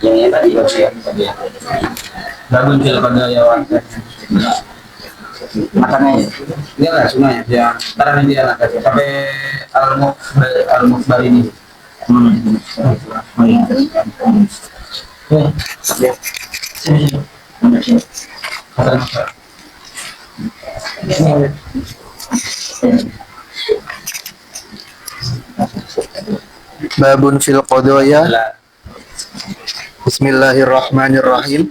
Yang ini tadi ya. Babun fil qadaya wa makannya ini lah semuanya yang ntar nanti anak sampai al-mukbar ini. Babun fil qadaya. Bismillahirrahmanirrahim.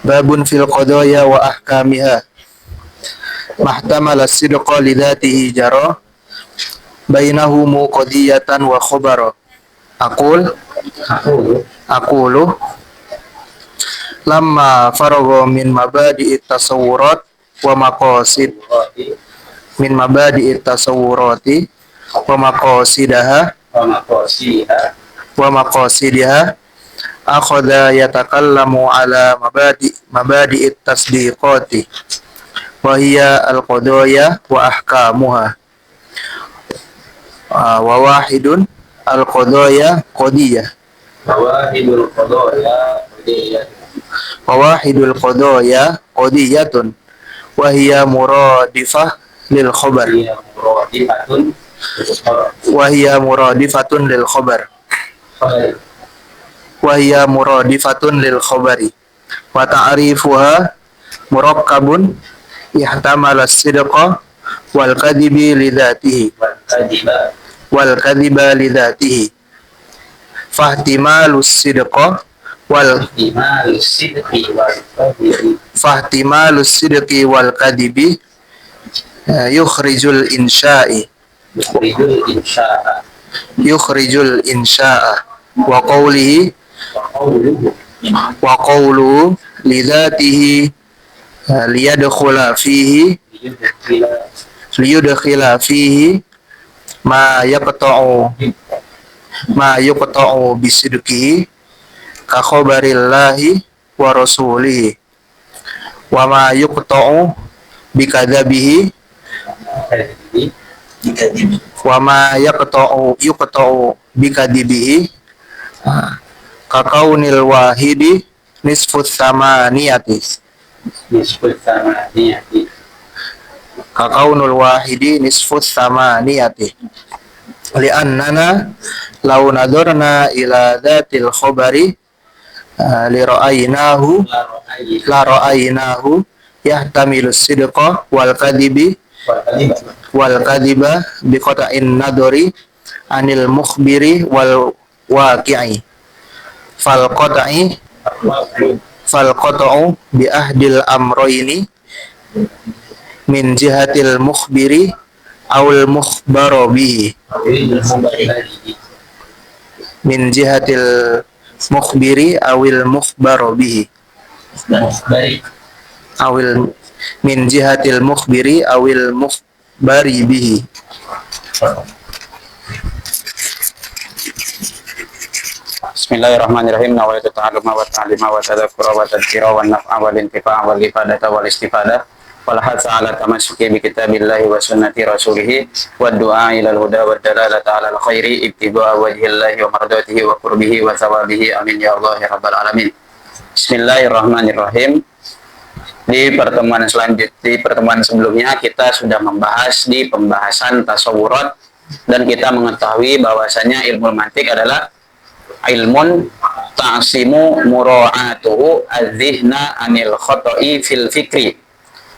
Babun fil qadaya wa ahkamiha. Mahtamala sidqa lidatihi jara bainahumu qadiyatan wa khobara. Aqulu lamma faragha min mabadi'it tasawurat wa maqasid min mabadi'it tasawurati wa maqasidaha akhadha yatakallamu ala mabadi'it tasdiqati wa hiya al-qadaya wa ahkamuha wa wahidun al-qadaya qadiyah wa wahidul qadaya qadiyatun wa hiya muradifah lil khabar wa hiya muradifatun lil khabar wa hiya muradifatun lil khabari wa ta'rifuha murakkabun ihtamala as-sidqa wal kadhibi lidatihi fahtimalus sidqa wal kadhibi yukhrijul insya'a wa qawluhu lidatihi liyadkhula fihi ma yaqta'u bisidqihi ka khabarillahi wa rasulihi wa ma yuqta'u bikadzabihi wa ma yuqta'u bikadibihi ka kaunil wahidi nisfut samaniyati ka kaunul wahidi nisfut samaniyati li'annana law nadarna ila dhatil khabari la ra'aynahu yahtamilu sidqa wal kadhiba bi qata'in nadori anil mukhbiri wal waqi'i fal qata'u bi ahdil amrayni min jihatil mukhbiri awil mukhbaro bihi min jihatil mukhbiri awil mukhbaro bihi awil min jihatil mukhbiri awil mukhbari bihi. Bismillahirrahmanirrahim. Nawaitu ta'alluma wa ta'lima wa tadhakkura wa tadhkira wa naf'a wal intifa'a wal ifadata wal istifadah wal hadza 'ala tamassuki bi kitabillahi wa sunnati rasulih wa du'a ila al-huda wa dalalata 'ala al-khairi ibtida'a wajhillahi wa mardatihi wa qurbihi wa thawabihi amin ya Allah ya rabbal alamin. Bismillahirrahmanirrahim. Di pertemuan sebelumnya kita sudah membahas di pembahasan tasawurat dan kita mengetahui bahwasanya ilmu mantik adalah ilmun ta'simu mura'atuhu az-zihna anil khata'i fil fikri.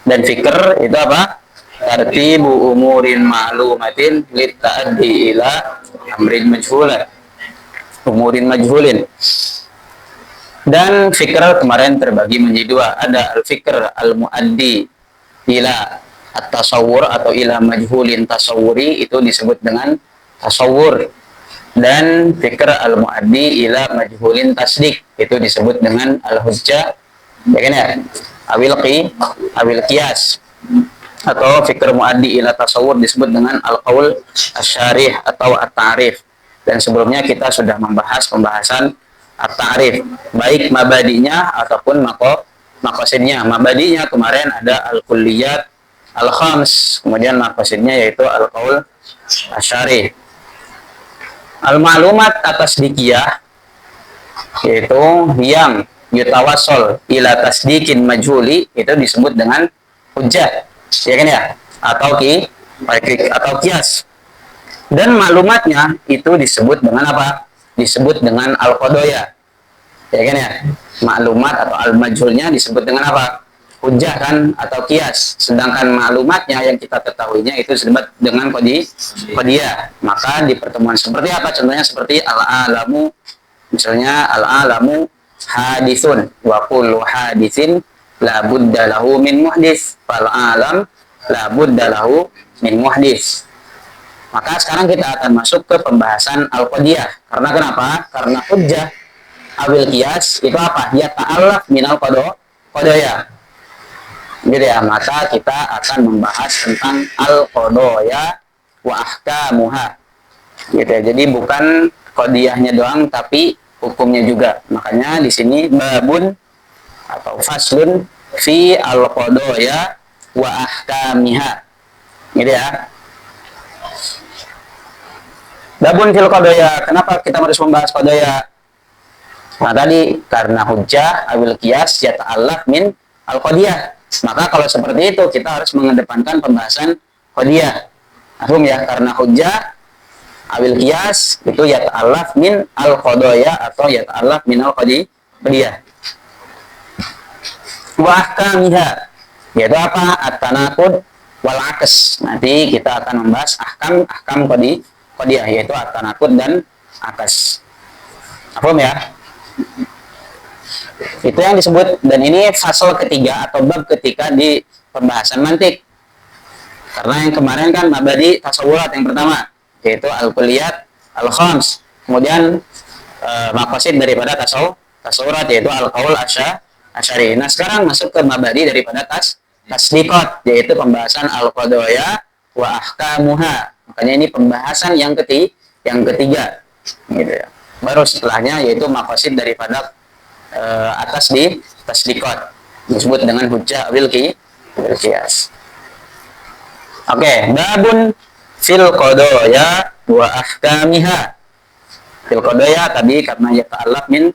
Dan fikr itu apa? Tartibu umurin ma'lumatin litta'addi ila amrin majhulan. Umurin majhulin. Dan fikr kemarin terbagi menjadi dua. Ada al-fikr al-muaddi ila at-tasawwur atau ila majhulin tasawwuri, itu disebut dengan tasawwur. Dan fikr al-muaddi ila majhulin tasdik, itu disebut dengan al-hujjah, ya kan ya? Awil qiyas. Atau fikr muaddi ila tasawwur disebut dengan al-qaul asy-syarih atau at-ta'rif. Dan sebelumnya kita sudah membahas pembahasan at-ta'rif, baik mabadinya ataupun maqasidnya. Mabadinya kemarin ada al-kulliyat al-khams, kemudian maqasidnya yaitu al-qaul asy-syarih. Al-ma'lumat atas dikiyah yaitu yang yutawassal ila tasdiqin majhuli itu disebut dengan hujjah, ya kan ya, atau kias. Dan maklumatnya itu disebut dengan apa? Disebut dengan al-qadaya, ya kan ya. Maklumat atau al-majhulnya disebut dengan apa? Hujjah kan, atau kias. Sedangkan maklumatnya yang kita ketahuinya itu disebut dengan qadiyah. Maka di pertemuan seperti apa? Contohnya seperti al-alamu, misalnya al-alamu hadithun wa kullu hadithin la budda lahu min muhdits, fal alam la budda lahu min muhdits. Maka sekarang kita akan masuk ke pembahasan al-qadiyah. Karena kenapa? Karena hujjah awil qiyas itu apa? Ya ta'allaq min al-qadaya. Gitu ya. Maka kita akan membahas tentang al-qadaya wa ahkamuha. Gitu ya. Jadi bukan qadiyahnya doang tapi hukumnya juga. Makanya di sini babun atau faslun fi al-qadaya wa ahkamiha. Gitu ya. Babun fil qadaya. Kenapa kita harus membahas qadaya? Nah tadi karena hujjah awil qiyas ya ta'allaq min al-qadiyah. Maka kalau seperti itu kita harus mengedepankan pembahasan qadiyah. Paham ya? Karena hujjah awil qiyas itu ya ta'allaq min al-qadaya atau ya ta'allaq min al-qadiyah. Wa ahkamiha yaitu apa? At-tanaqud wal aks. Nanti kita akan membahas ahkam qadiyah yaitu at-tanaqud dan akas. Paham ya? Itu yang disebut, dan ini fasal ketiga atau bab ketika di pembahasan mantik. Karena yang kemarin kan mabadi tasawurat yang pertama yaitu al-kulliyat al-khams. Kemudian maqasid daripada tasawurat yaitu al-qaul asy'ari. Nah, sekarang masuk ke mabadi daripada tasdiqat yaitu pembahasan al-qadaya wa ahkamuha. Makanya ini pembahasan yang ketiga gitu ya. Baru setelahnya yaitu maqasid daripada atas di tasdiqat disebut dengan hujjah awil qiyas. Oke, babun fil qadaya wa ahkamiha. Fil qadaya tadi karena ya ta'allaq min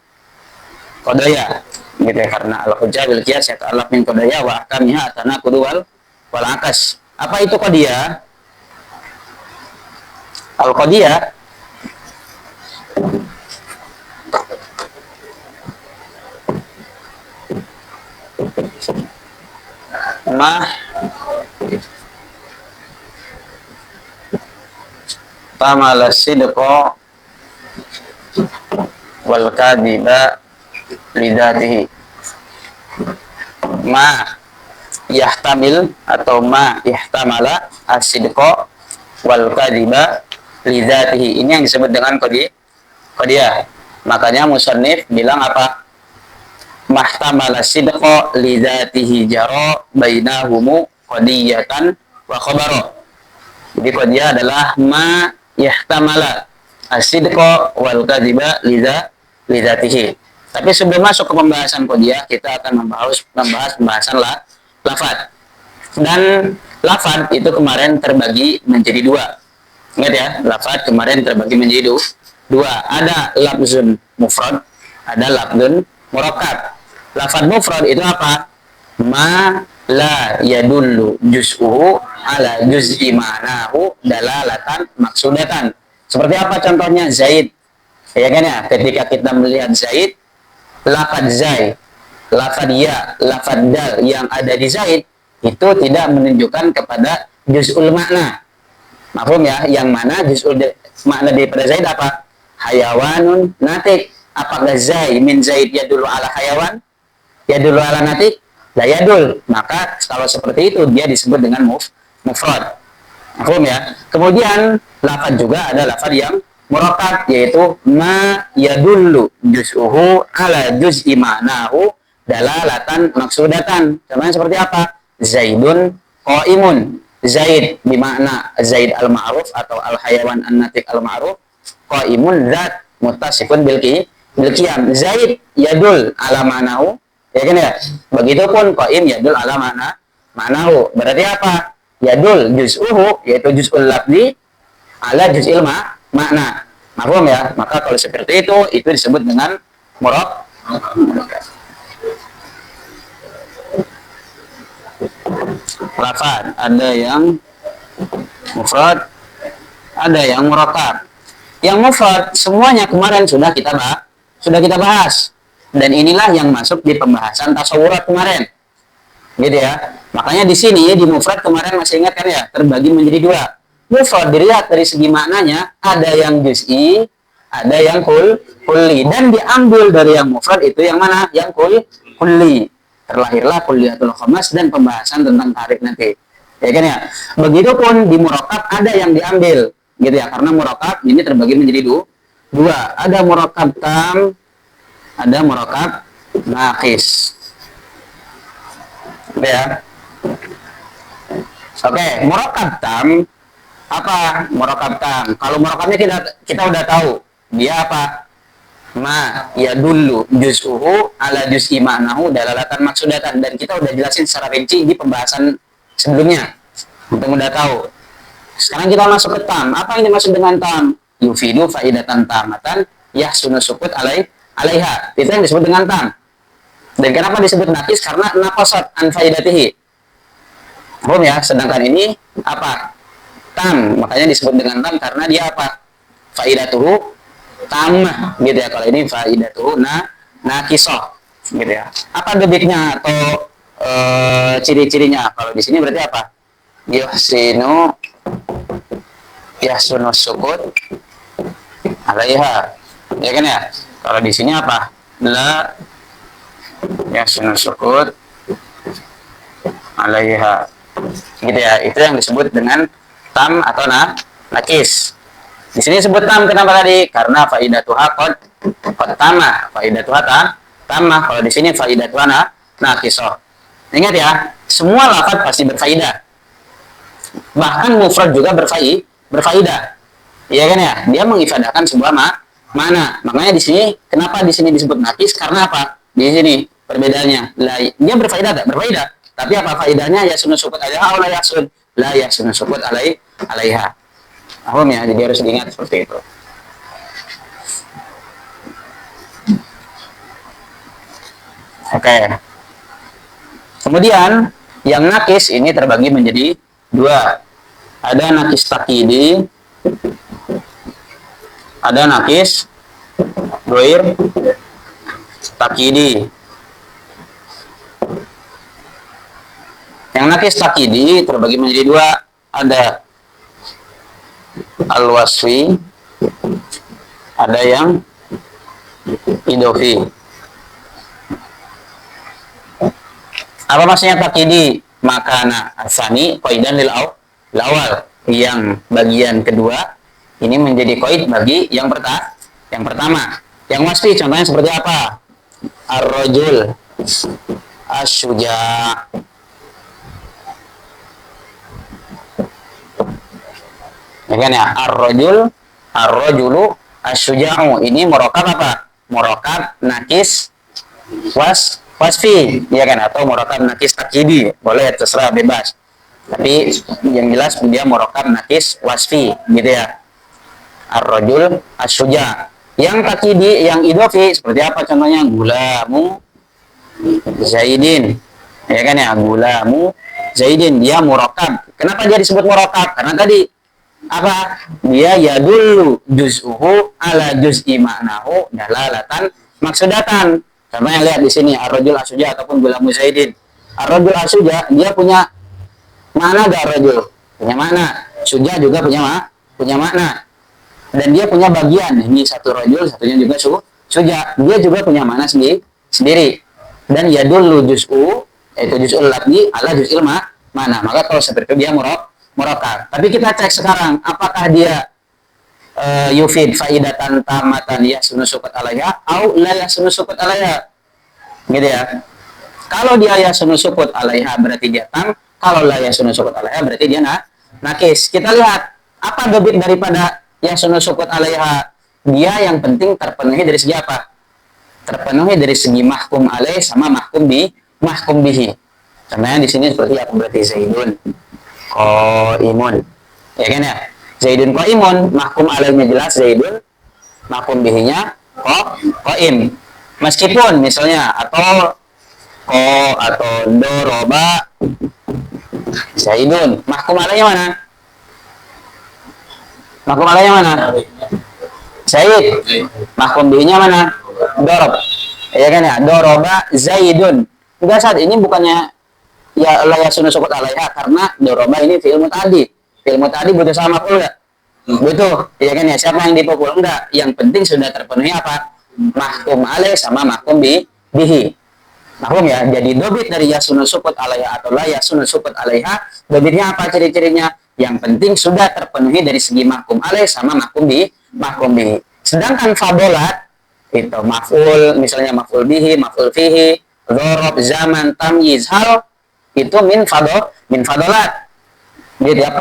qadaya gitu ya, karena al hujjah bil qiyas ya ta'allaq min qadaya wa ahkamiha tanaqud wal akas. Apa itu qadiyah? Al qadiyah ma tamala sidqa wal kadiba lidatihi. Ma yahtamil atau ma yahtamala as-sidqa wal kadiba lidatihi. Ini yang disebut dengan qadiyah. Makanya musannif bilang apa? Mahtamala sidqa lidatihi jaro bainahumu qadiyatan wa khabara. Jadi qadiyah adalah ma yahtamala as-sidqa wal kadhiba lidatihi. Tapi sebelum masuk ke pembahasan qadiyah, kita akan membahas pembahasan lafaz. Dan lafaz itu kemarin terbagi menjadi dua. Ingat ya, lafaz kemarin terbagi menjadi dua. Ada lafzun mufrad, ada lafzun murakkab. Lafaz mufrad itu apa? Ma la yadullu juz'uhu ala juz'i ma'nahu dalalatan maksudatan. Seperti apa contohnya? Zaid. Ya kan ya, ketika kita melihat Zaid, lafaz Zaid, lafaz ya, lafaz dal yang ada di Zaid itu tidak menunjukkan kepada juz'ul makna. Mafhum ya? Yang mana juz'ul makna daripada Zaid apa? Hayawanun natik. Apakah Zaid min Zaid yadullu ala hayawan? Yadullu ala natik? La yadul. Maka kalau seperti itu dia disebut dengan mufrad. Mafhum ya? Kemudian lafaz juga ada lafaz yang murakkab yaitu ma yadullu juz'uhu ala juz'i ma'nahu dalalatan maksudatan. Contohnya seperti apa? Zaidun qaimun. Zaid bimakna Zaid al-ma'ruf atau al-hayawan an-natik al-ma'ruf. Qaimun zat muttasifun bil qiyam. Zaid yadul ala ma'nahu. Ya kan ya? Begitupun qaim yadul ala ma'nahu. Berarti apa? Yadul juz'uhu yaitu juz'ul lafzi ala juz'il makna. Mahfum ya? Maka kalau seperti itu disebut dengan murok. Lafaz ada yang mufrad, ada yang murakkab. Yang mufrad semuanya kemarin sudah kita bahas. Dan inilah yang masuk di pembahasan tasawurat kemarin. Gitu ya. Makanya di sini di mufrad kemarin masih ingat kan ya, terbagi menjadi dua. Mufrad dilihat dari segi maknanya, ada yang juz'i, ada yang kulli, dan diambil dari yang mufrad itu yang mana? Yang kulli. Terlahirlah kulliyatul khamas dan pembahasan tentang tarik nanti. Ya kan ya? Begitupun di murakkab ada yang diambil, gitu ya. Karena murakkab ini terbagi menjadi dua. Ada murakkab tam, ada murakkab naqis. Ya. Oke, murakkab tam apa? Murakkab tam. Kalau murakkabnya kita udah tahu, dia apa? Ma ya dulu juz'uhu ala juz'i ma'nahu dalalatan maksudatan, dan kita udah jelasin secara rinci di pembahasan sebelumnya. Untuk udah tahu. Sekarang kita masuk ke tam. Apa yang dimaksud dengan tam? Yufidu faidatan tamatan yahsunu sukut alaiha. Itu yang disebut dengan tam. Dan kenapa disebut nakis? Karena naqasat an faidatihi. Paham ya? Sedangkan ini apa? Tam. Makanya disebut dengan tam karena dia apa? Faidatuhu tamah, gitu ya. Kalau ini faidatuhu nakisah, gitu ya. Apa debitnya atau ciri-cirinya? Kalau di sini berarti apa? Yahsunu sukut alaiha, ya kan ya. Kalau di sini apa? La yahsunu sukut alaiha, gitu ya. Itu yang disebut dengan tam atau nakis. Di sini sebut tam, kenapa tadi? Karena faidatuha qad tama, faidatuha tamah. Kalau di sini faidatuha nakisah. Ingat ya, semua lafaz pasti berfaidah. Bahkan mufrad juga berfaidah. Iya kan ya? Dia mengifadahkan sebuah mana. Makanya di sini kenapa di sini disebut nakis? Karena apa? Di sini perbedaannya. Dia berfaidah tak? Berfaidah. Tapi apa faidahnya? Ya sunu sukut alaiha atau la yasunu sukut alaiha. Paham ya? Jadi harus diingat seperti itu. Oke. Kemudian yang nakis ini terbagi menjadi dua. Ada nakis takidi, ada nakis goir takidi. Yang nakis takidi terbagi menjadi dua. Ada al-wasfi, ada yang idofi. Apa maksudnya takidi? Makana asani qaidan lil awal. Yang bagian kedua ini menjadi qaid bagi yang pertama. Yang wasfi contohnya seperti apa? Ar-rajul asy-syuja'. Ya kan ya, ar-rajulu asy-syuja'u. Ini murakkab apa? Murakkab nakis wasfi, ya kan, atau murakkab nakis takidi. Boleh, terserah, bebas. Tapi yang jelas dia murakkab nakis wasfi, gitu ya. Ar-rajul asy-syuja'. Yang takidi, yang idhofi seperti apa contohnya? Gulamu Zaidin. Ya kan ya, gulamu Zaidin, dia murakkab. Kenapa dia disebut murakkab? Karena tadi apa? Dia yadullu juz'uhu ala juz'i ma'nahu dalalatan maksudatan. Contohnya lihat di sini ar-rajul asy-syuja' ataupun gulamu Zaidin. Ar-rajul asy-syuja' dia punya mana gak ar-rajul? Punya makna. Syuja' juga punya makna. Dan dia punya bagian. Ini satu rajul, satunya juga syuja'. Dia juga punya makna sendiri. Dan yadullu juz'u, yaitu juz'ul lafzi ala juz'il mana. Maka kalau seperti itu dia murakkab. Tapi kita cek sekarang, apakah dia yufid faidatan tamatan yahsunu sukut alaiha au la yahsunu sukut alaiha, gitu ya. Kalau dia yahsunu sukut alaiha berarti dia tam, kalau la yahsunu sukut alaiha berarti dia nakis. Kita lihat apa debit daripada yahsunu sukut alaiha. Dia yang penting terpenuhi dari segi apa? Terpenuhi dari segi mahkum alaih sama mahkum bihi. Contohnya di sini seperti apa? Berarti Zaidun qaimun, ya kan ya. Zaidun qaimun, mahkum alaihnya jelas Zaidun mahkum bihinya qaim. Meskipun misalnya atau doroba Zaidun, mahkum alaihnya mana? Mahkum alaihnya mana? Zaid. Mahkum bihinya mana? Dorob. Ya kan ya, doroba Zaidun. Enggak, saat ini bukannya ya la yasunu sukut alaiha, karena doroba ini fi'il muta'addi. Fi'il muta'addi butuh sama maf'ul enggak? Butuh. Ya kan ya, siapa yang dipukul? Enggak. Yang penting sudah terpenuhi apa? Mahkum alaih sama mahkum bihi. Mahkum ya. Jadi dobit dari yasunu sukut alaiha atau la yasunu sukut alaiha, dobitnya apa ciri-cirinya? Yang penting sudah terpenuhi dari segi mahkum alaih sama mahkum bihi. Sedangkan fadolat itu maf'ul, misalnya maf'ul bihi, maf'ul fihi, dzarab, zaman, tamyiz, hal, itu min fadolat. Jadi dia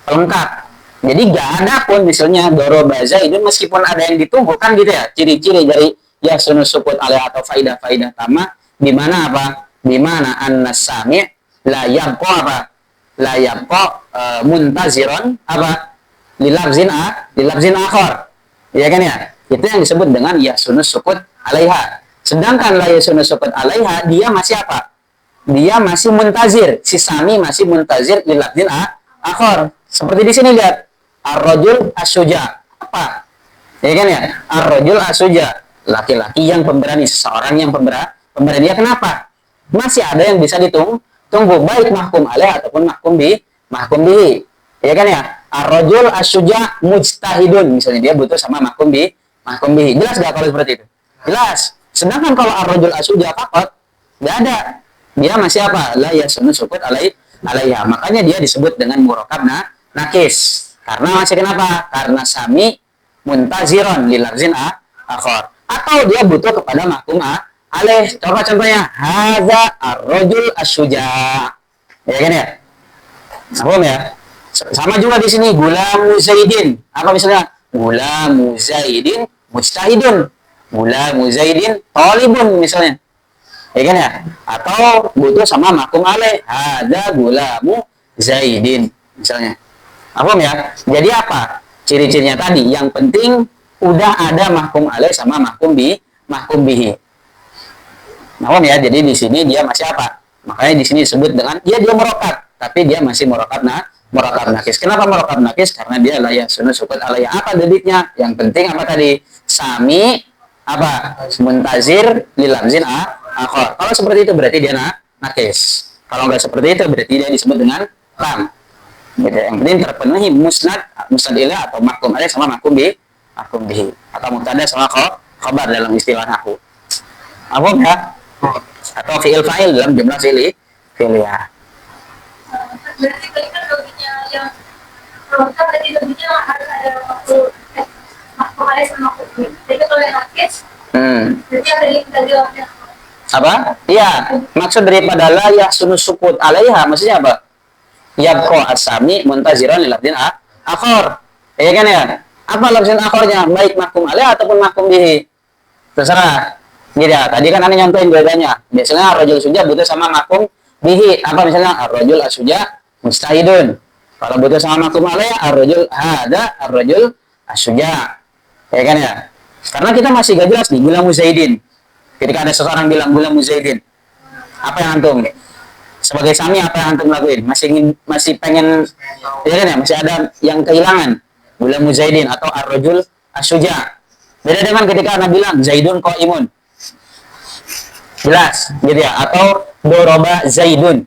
pelengkap. Jadi gak ada pun misalnya doroba Zaidun, meskipun ada yang ditunggu kan gitu ya, ciri-ciri dari yasunu sukut alaih atau faidah tamah, di mana apa? Di mana an-nasami' la yabqa apa? La yabqa muntaziron apa? Lilafzin akhar. Ya kan ya? Itu yang disebut dengan yasunu sukut alaiha. Sedangkan la yasunu sukut alaiha, dia masih apa? Dia masih muntazir. Si sami masih muntazir lilafzin akhar. Seperti di sini lihat. Ar-rajul asyuja. Apa? Ya kan ya? Ar-rajul asyuja. Laki-laki yang pemberani, seseorang yang pemberani. Dia kenapa? Masih ada yang bisa ditunggu baik mahkum alaih ataupun mahkum bihi. Ya kan ya? Ar-rajul asyuja mujtahidun. Misalnya dia butuh sama mahkum bihi. Jelas gak kalau seperti itu? Jelas. Sedangkan kalau ar-rajul asyuja faqat, gak ada. Dia masih apa? La yasunu sukut alaiha. Makanya dia disebut dengan murakab nakis. Karena masih kenapa? Karena sami muntaziron lilafzin akhar. Atau dia butuh kepada mahkum alaih. Coba contohnya, hadza ar-rajul asyuja. Ya kan ya? Paham ya? Sama juga di sini, gulamu Zaidin. Apa misalnya? Gulamu Zaidin mujtahidun. Gulamu Zaidin talibun misalnya. Ya kan ya? Atau butuh sama mahkum alaih. Hadza gulamu Zaidin misalnya. Paham ya? Jadi apa? Ciri-cirinya tadi. Yang penting udah ada mahkum alaih sama mahkum bihi. Paham ya? Jadi di sini dia masih apa? Makanya di sini disebut dengan dia murakab, tapi dia masih murakab nakis. Kenapa murakab nakis? Karena dia la yasunu sukut alaiha. Apa debitnya? Yang penting apa tadi? Sami apa? Muntazir lilafzin akhar. Kalau seperti itu berarti dia nakis. Kalau nggak seperti itu berarti dia disebut dengan tam. Gitu. Yang penting terpenuhi musnad ilaih atau mahkum alaih sama mahkum bihi atau mubtada sama khabar dalam istilah nahwu. Apa ya? Atau fi'il fa'il dalam jumlah fi'liyah. Berarti tadi kan loginya yang program berarti loginya harus ada mahkum alaih sama mahkum bihi. Jadi kalau yang nakis, berarti ada yang tadi apa? Iya, maksud daripada la yasunu sukut alaiha maksudnya apa? Yabqa as-sami muntaziran lilafzin akhar. Ya kan ya? Apa lafzin akharnya? Baik mahkum alaih ataupun mahkum bihi. Terserah. Gitu ya. Tadi kan Anda nyontohin bedanya. Biasanya ar-rajul suja butuh sama mahkum bihi. Apa misalnya? Ar-rajul as-suja mujtahidun. Kalau butuh sama mahkum alaih, ar-rajul hada, ar-rajul as-suja. Ya kan ya? Karena kita masih gak jelas nih, gulamu Zaidin. Ketika ada seseorang bilang gulamu Zaidin, apa yang antum? Sebagai sami apa yang antum lakuin? Masih pengen, ya kan ya? Masih ada yang kehilangan. Gulamu Zaidin atau ar-rajul as-suja. Beda dengan ketika Anda bilang Zaidun qaimun. Jelas, gitu ya. Atau doroba Zaidun.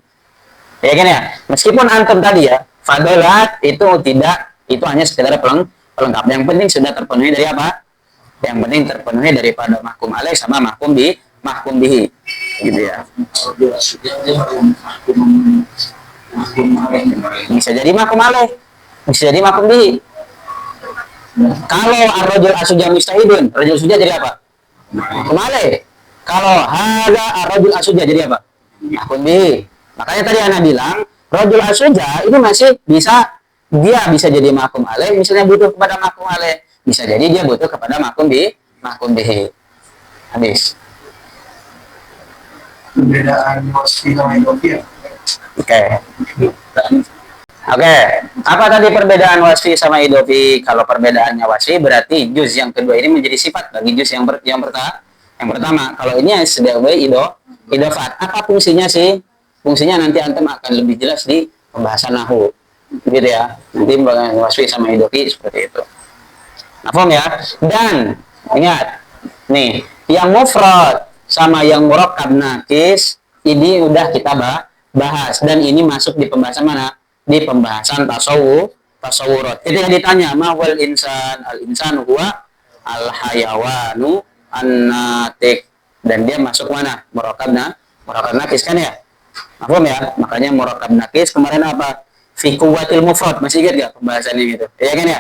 Ya kan ya? Meskipun antum tadi ya, fadolat itu tidak, itu hanya sekedar pelengkap. Yang penting sudah terpenuhi dari apa? Yang penting terpenuhi daripada mahkum alaih sama mahkum bihi. Gitu ya. Bisa jadi mahkum alaih, bisa jadi mahkum bihi. Kalau ar-rajul asyuja mustahidun, rajul suja jadi apa? Mahkum alaih. Kalau hada ar-rajul asyuja jadi apa? Mahkum bihi. Makanya tadi Ana bilang, rajul asyuja itu masih bisa, dia bisa jadi mahkum alaih, misalnya butuh kepada mahkum alaih, bisa jadi dia butuh kepada mahkum bihi. Habis. Perbedaan wasfi sama idhofiyah. Oke. Apa tadi perbedaan wasfi sama idofi? Kalau perbedaannya wasfi berarti juz yang kedua ini menjadi sifat bagi juz yang pertama. Kalau ini sebagai idofat. Apa fungsinya sih? Fungsinya nanti antum akan lebih jelas di pembahasan nahu. Gitu ya. Nanti wasfi sama idofi seperti itu. Nafhum ya? Dan ingat nih, yang mufrad sama yang murakkab nakis ini udah kita bahas dan ini masuk di pembahasan mana? Di pembahasan tasawurat. Ketika ditanya mahwal insan, al insan huwa al hayawanu an-natik, dan dia masuk mana? Murakkab nakis kan ya? Paham ya? Makanya murakkab nakis kemarin apa? Fi quwwatil mufrad. Masih ingat gak pembahasannya gitu? Ya kan ya?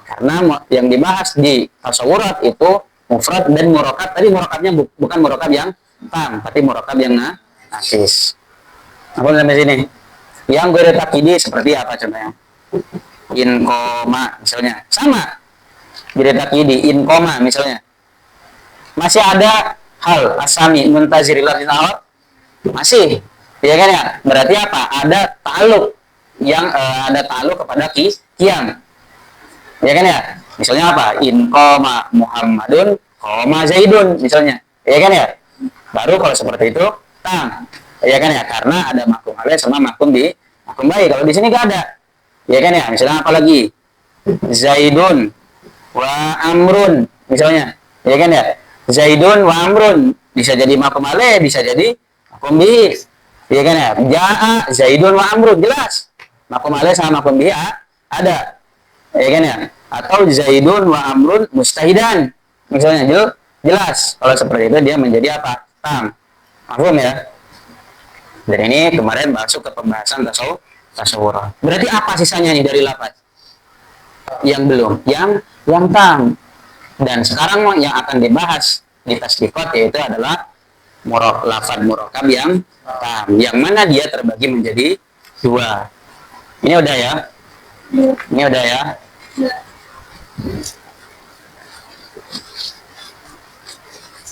Karena yang dibahas di tasawurat itu mufrad dan murakkab. Tadi murakkabnya bukan murakkab yang tam, tapi murakkab yang nakis. Apa sampai sini? Yang gue takidi seperti apa contohnya? In koma misalnya. Sama. Gue takidi in koma misalnya. Masih ada hal asami muntaziril awal? Masih. Ya kan ya? Berarti apa? Ada ta'aluk yang ada ta'aluk kepada kiam. Ya kan ya? Misalnya apa? In koma Muhammadun koma Zaidun misalnya. Ya kan ya? Baru kalau seperti itu tam. Ya kan ya, karena ada makum alaih sama makum baik. Kalau di sini gak ada, ya kan ya. Misalnya apa lagi? Zaidun wa Amrun misalnya, ya kan ya. Zaidun wa Amrun bisa jadi makum alaih, bisa jadi makum bi, ya kan ya. Jaa Zaidun wa Amrun jelas makum alaih sama makum bi ada, ya kan ya. Atau Zaidun wa Amrun mustahidan misalnya jelas. Kalau seperti itu dia menjadi apa? Tam. Paham ya? Dan ini kemarin masuk ke pembahasan tasawur. Berarti apa sisanya nih dari lafaz? Yang belum, yang tam. Dan sekarang yang akan dibahas di tasdifat yaitu adalah lafaz murakkab yang tam. Yang mana dia terbagi menjadi dua. Ini udah ya? Ini udah ya?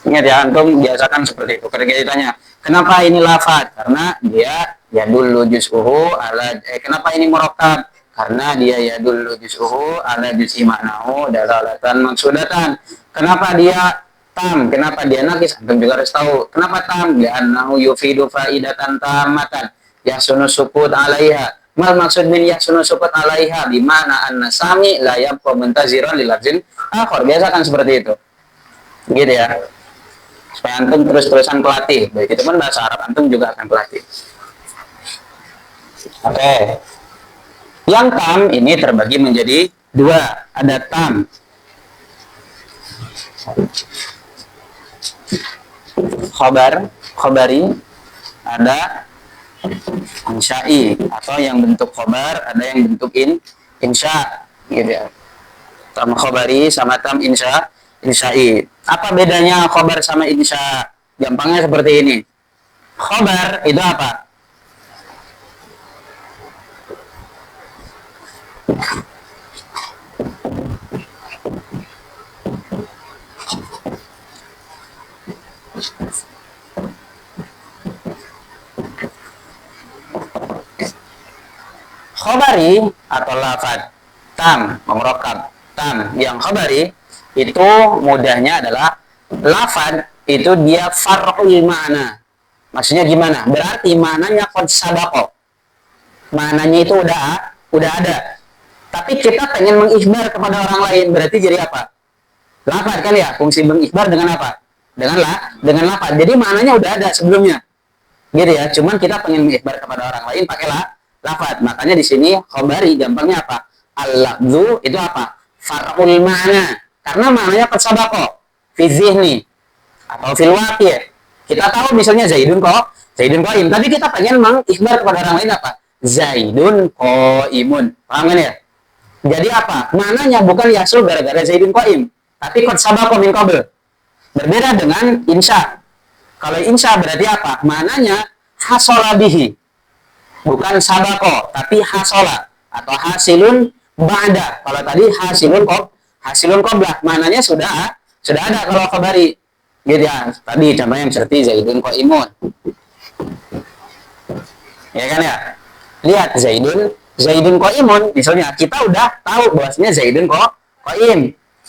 Ingat ya, antum biasakan seperti itu. Ketika ditanya, kenapa ini lafaz? Karena dia ya dulu juz'uhu ala kenapa ini murakkab? Karena dia ya dulu juz'uhu ala juz'i ma'nahu dalalatan maksudatan. Kenapa dia tam? Kenapa dia nakis? Antum juga harus tahu. Kenapa tam? Li'annahu yufidu faidatan tamatan yahsunu sukut 'alaiha. Mal maksud min yahsunu sukut 'alaiha bimana anna sami la yabqa muntaziran lil lafzin akhar. Biasakan seperti itu. Gitu ya. Supaya antum terus-terusan pelatih. Baik itu pun bahasa Arab antum juga akan pelatih. Oke. Yang tam ini terbagi menjadi dua. Ada tam khobari, ada insya'i atau yang bentuk khobar, ada yang bentuk insya, gitu ya. Tam khobari sama tam insya'i. Apa bedanya khobar sama insya? Gampangnya seperti ini. Khobar itu apa? Khobari atau lafaz tam, murakkab tam yang khobari itu mudahnya adalah lafaz itu dia far'ul ma'na. Maksudnya gimana? Berarti maknanya qad sabaqo. Maknanya itu udah ada. Tapi kita pengen mengikhbar kepada orang lain, berarti jadi apa? Lafaz kan ya, fungsi mengikhbar dengan apa? Dengan lafaz. Jadi maknanya udah ada sebelumnya. Gitu ya. Cuman kita pengen mengikhbar kepada orang lain pakai lafaz. Makanya di sini khabari gampangnya apa? Al-lafzu itu apa? Far'ul ma'na. Karena maknanya qad sabaqo fi dzihni atau fil waqi'. Kita tahu misalnya Zaidun qaim, tapi kita pengen mengikhbar kepada orang lain apa? Zaidun qaimun. Paham kan ya? Jadi apa? Maknanya bukan yasul gara-gara Zaidun qaim, tapi qad sabaqo min qabl. Berbeda dengan insya. Kalau insya berarti apa? Maknanya hasala bihi. Bukan sabaqo, tapi hasala atau hasilun ba'da. Kalau tadi hasilun qablah, maknanya sudah ada kalau khabari. Gitu ya. Tadi contohnya seperti Zaidun qaimun. Ya kan ya? Lihat Zaidun qaimun, misalnya kita udah tahu bahwasanya Zaidun qaim.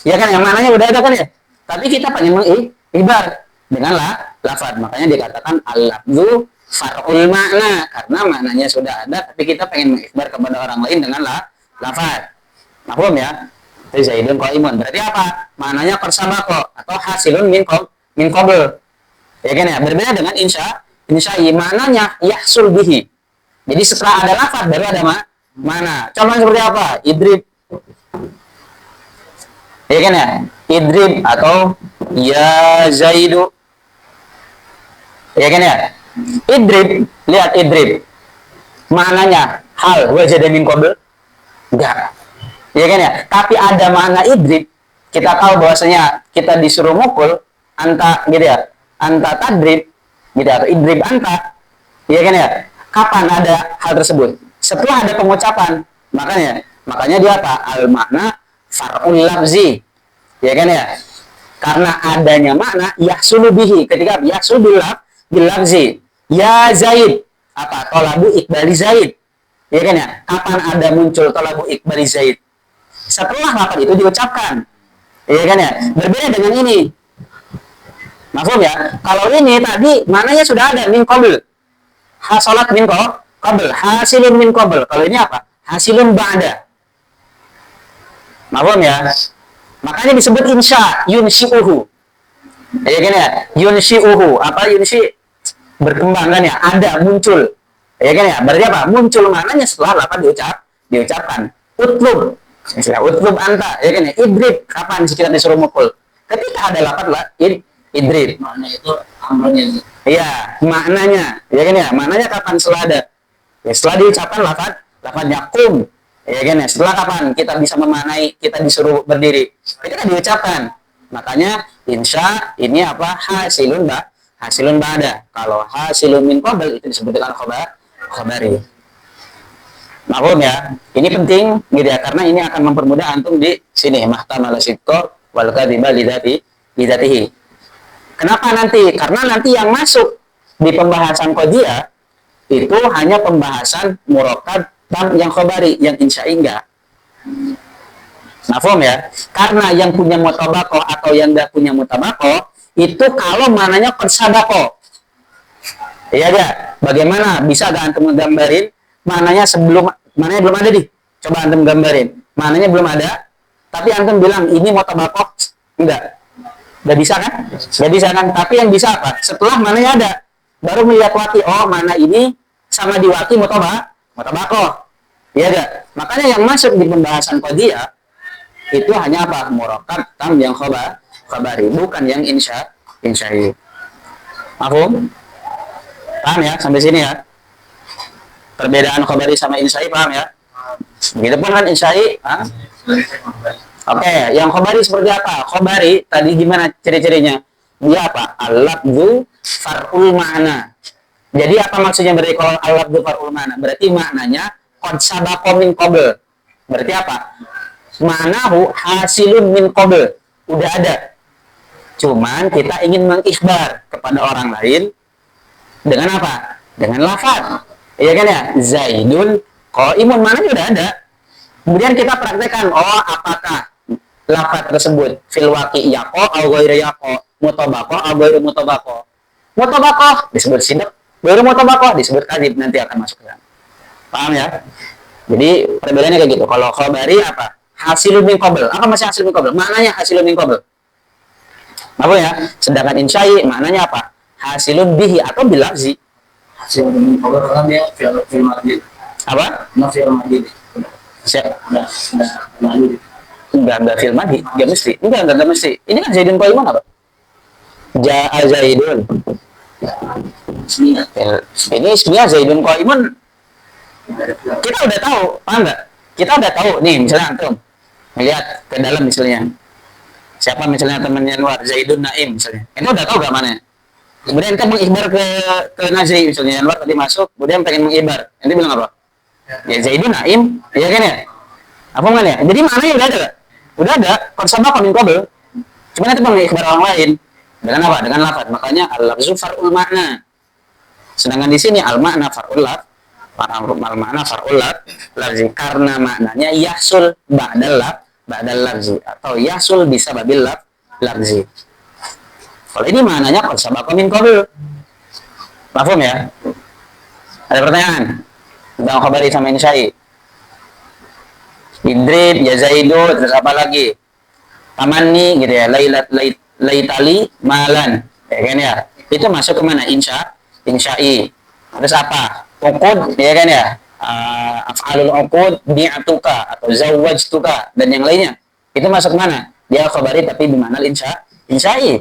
Ya kan, yang maknanya udah ada kan ya. Tapi kita pengen mengibar dengan lafaz. Makanya dikatakan al-lafzu far'ul makna, karena maknanya sudah ada tapi kita pengen mengibar kepada orang lain dengan lafaz. Mahfum ya? Jadi Zaidun qaimun berarti apa? Maknanya persabako atau hasilun min qabl. Ya kan ya? Berbeda dengan insya'i, maknanya yahsul bihi. Jadi setelah ada lafaz baru ada mana. Contohnya seperti apa? Idrib. Ya kan ya? Idrib atau ya Zaidu. Ya kan ya? Idrib, lihat idrib. Maknanya hal wajada min qabl? Enggak. Ya kan ya? Tapi ada makna idrib. Kita tahu bahwasanya kita disuruh mukul anta gitu ya. Anta tadrib gitu atau idrib anta. Ya kan ya? Kapan ada hal tersebut? Setelah ada pengucapan. Makanya dia apa? Al makna far'ul lafzi. Ya kan ya? Karena adanya makna yahsulu bihi, ketika yahsul bil lafzi. Ya Zaid, apa? Tolabu ikbali Zaid. Ya kan ya? Kapan ada muncul tolabu ikbali Zaid? Setelah lafaz itu diucapkan. Ya kan ya? Berbeda dengan ini. Maksud ya? Kalau ini tadi maknanya sudah ada min qabl. Hasolat min qabl, hasilun min qabl. Kalau ini apa? Hasilun ba'da. Maksud ya? Makanya disebut insya, yunshi'uhu. Ya kan ya? Yunshi'uhu. Apa yunshi? Berkembang kan ya? Ada, muncul. Ya kan ya? Berarti apa? Muncul maknanya setelah lafaz diucapkan. Utlub. Misalnya, utlub anta. Ya kan ya? Idrib. Kapan sih kita disuruh mukul? Ketika ada lafaz idrib. Makna itu amrnya. Iya, maknanya. Ya kan ya? Maknanya kapan setelah ada? Ya, setelah diucapkan lafaznya kum. Ya kan ya? Setelah kapan kita bisa memaknai kita disuruh berdiri? Ketika diucapkan. Makanya insya ini apa? Hasilun ba'da. Kalau hasilun min qabl itu disebut dengan khabari. Maklum ya? Ini penting gitu ya, karena ini akan mempermudah antum di sini mahtamal sidqa wal kadhiba lidatihi. Kenapa nanti? Karena nanti yang masuk di pembahasan qadiyah itu hanya pembahasan murakkab tam yang khabari, yang insya'i enggak. Mafhum ya? Karena yang punya mutabaqah atau yang enggak punya mutabaqah itu kalau mananya persadaqah. Iya enggak? Bagaimana bisa enggak antum menggambarin mananya mananya belum ada nih? Coba antum gambarin. Mananya belum ada, tapi antum bilang ini mutabaqah enggak. Gak bisa kan? Gak bisa kan? Tapi yang bisa apa? Setelah mananya ada, baru melihat waki. Oh, mana ini sama di waki mutabaqah. Iya gak? Makanya yang masuk di pembahasan qadiyah itu hanya apa? Murakkab tam yang khabari, bukan yang insya'i. Paham? Paham ya? Sampai sini ya? Perbedaan khabari sama insya'i paham ya? Begitupun kan insya'i, Oke, yang khabari seperti apa? Khabari tadi gimana ciri-cirinya? Dia apa? Al-lafzu far'ul ma'na. Jadi apa maksudnya berarti kalau al-lafzu far'ul ma'na? Berarti maknanya qad sabaqa min qabl. Berarti apa? Ma'nahu hasilun min qabl. Udah ada. Cuman kita ingin mengikhbar kepada orang lain dengan apa? Dengan lafaz. Iya kan ya? Zaidun qaimun, maknanya udah ada. Kemudian kita praktekkan, oh apakah lafaz tersebut fil waqi yaqo au ghairu yaqo, mutabaqah au ghairu mutabaqah. Mutabaqah disebut sidq, ghairu mutabaqah disebut kadzib, nanti akan masuk ke sana. Paham ya? Jadi perbedaannya kayak gitu. Kalau khabari apa? Hasilun min qabl. Apa maksudnya hasilun min qabl? Maknanya hasilun min qabl. Apa ya? Sedangkan insya'i maknanya apa? Hasilun bihi atau bil lafzi. Hasilun min qabl kan dia fil madhi. Apa? Fil madhi. Siap. Madhi. Enggak film lagi, enggak mesti. Enggak mesti. Ini kan Zaidun qaimun apa? Ja'a Zaidun. Ini isminya Zaidun qaimun. Kita udah tahu, paham enggak? Kita udah tahu nih, misalnya antum lihat ke dalam misalnya. Siapa misalnya temannya luar Zaidun Naim misalnya. Itu udah tahu gak mana? Kemudian kita mengibar ke Nazri misalnya, yang luar tadi masuk, kemudian pengen mengibar. Nanti bilang apa? Ya Zaidun Naim, iya kan ya? Apa enggak ya? Jadi maknanya udah ada. Udah ada, konsepnya min qabl. Cuma itu mengikhbar orang lain. Dengan apa? Dengan lafaz. Makanya al-lafzu far'ul makna. Sedangkan di sini al-makna far'ul Mana far'ul lafzi karena maknanya yahsul ba'dal lafzi atau yahsul bisa babil lafzi. Kalau ini maknanya qad sabaqa min qabl. Paham ya? Ada pertanyaan tentang khabari sama insya'i? Idrib, ya Zaidu, terus apa lagi? Tamanni gitu ya, laitali malan, ya kan ya? Itu masuk ke mana? Insya'i. Terus apa? Uqud, ya kan ya? Af'alul uqud, bi'atuka atau zawwajtuka dan yang lainnya. Itu masuk mana? Dia khabari tapi di mana insya'i.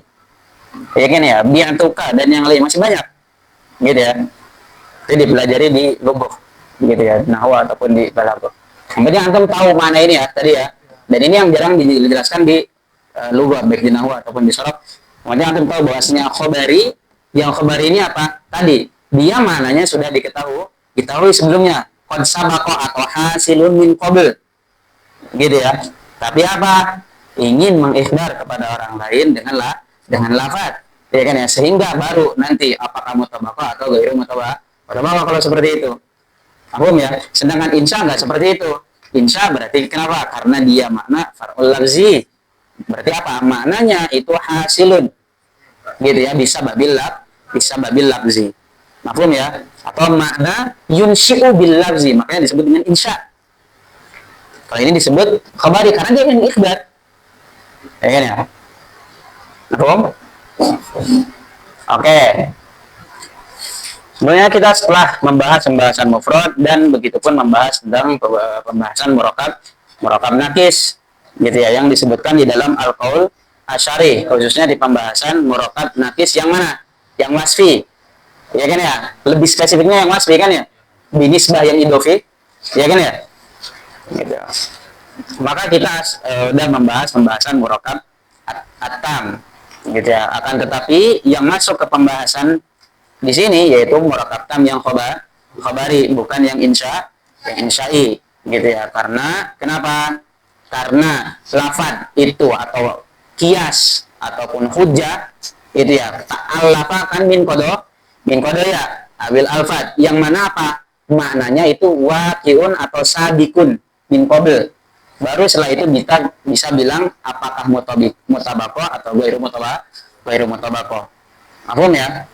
Ya kan ya? Bi'atuka dan yang lain masih banyak. Gitu ya. Itu dipelajari di lughah gitu ya, nahwu ataupun di balaghah. Yang penting antum tahu mana ini ya tadi ya. Dan ini yang jarang dijelaskan di lughah baik di nahwu ataupun di sharaf. Kemudian antum tahu bahwasanya khabari, yang khabari ini apa? Tadi dia maknanya sudah diketahui sebelumnya. Qad sabaqa atau hasilun min qabl. Gitu ya. Tapi apa? Ingin mengikhbar kepada orang lain dengan lafaz. Ya kan ya, sehingga baru nanti apakah mutabaqah atau ghairu mutabaqah kalau seperti itu. Paham ya? Sedangkan insya enggak seperti itu. Insya berarti kenapa? Karena dia makna far'ul lafzi. Berarti apa? Maknanya itu hasilun. Gitu ya, bisa babil lafzi. Paham ya? Atau makna yunsyi'u bil lafzi, makanya disebut dengan insya. Kalau ini disebut khabari karena dia ingin ikhbar. Ya kan ya? Paham? Oke. Sebenarnya kita setelah membahas pembahasan mufrad dan begitupun membahas tentang pembahasan murakab nakis gitu ya, yang disebutkan di dalam al-qaul asyari, khususnya di pembahasan murakab nakis yang mana? Yang wasfi. Ya kan ya? Lebih spesifiknya yang wasfi kan ya? Binisbah yang idhofi. Ya kan ya? Gitu. Maka kita sudah membahas pembahasan murakab at-tam gitu ya. Akan tetapi yang masuk ke pembahasan di sini yaitu murakab tam yang khabari, bukan yang insya'i gitu ya. Karena kenapa? Karena lafaz itu atau kias ataupun hujjah itu ya ta'allafa kan min qada ya abil alfad, yang mana apa? Maknanya itu waqi'un atau sabikun min qabl. Baru setelah itu kita bisa bilang apakah mutabaqah atau ghairu mutabaqah. Paham ya?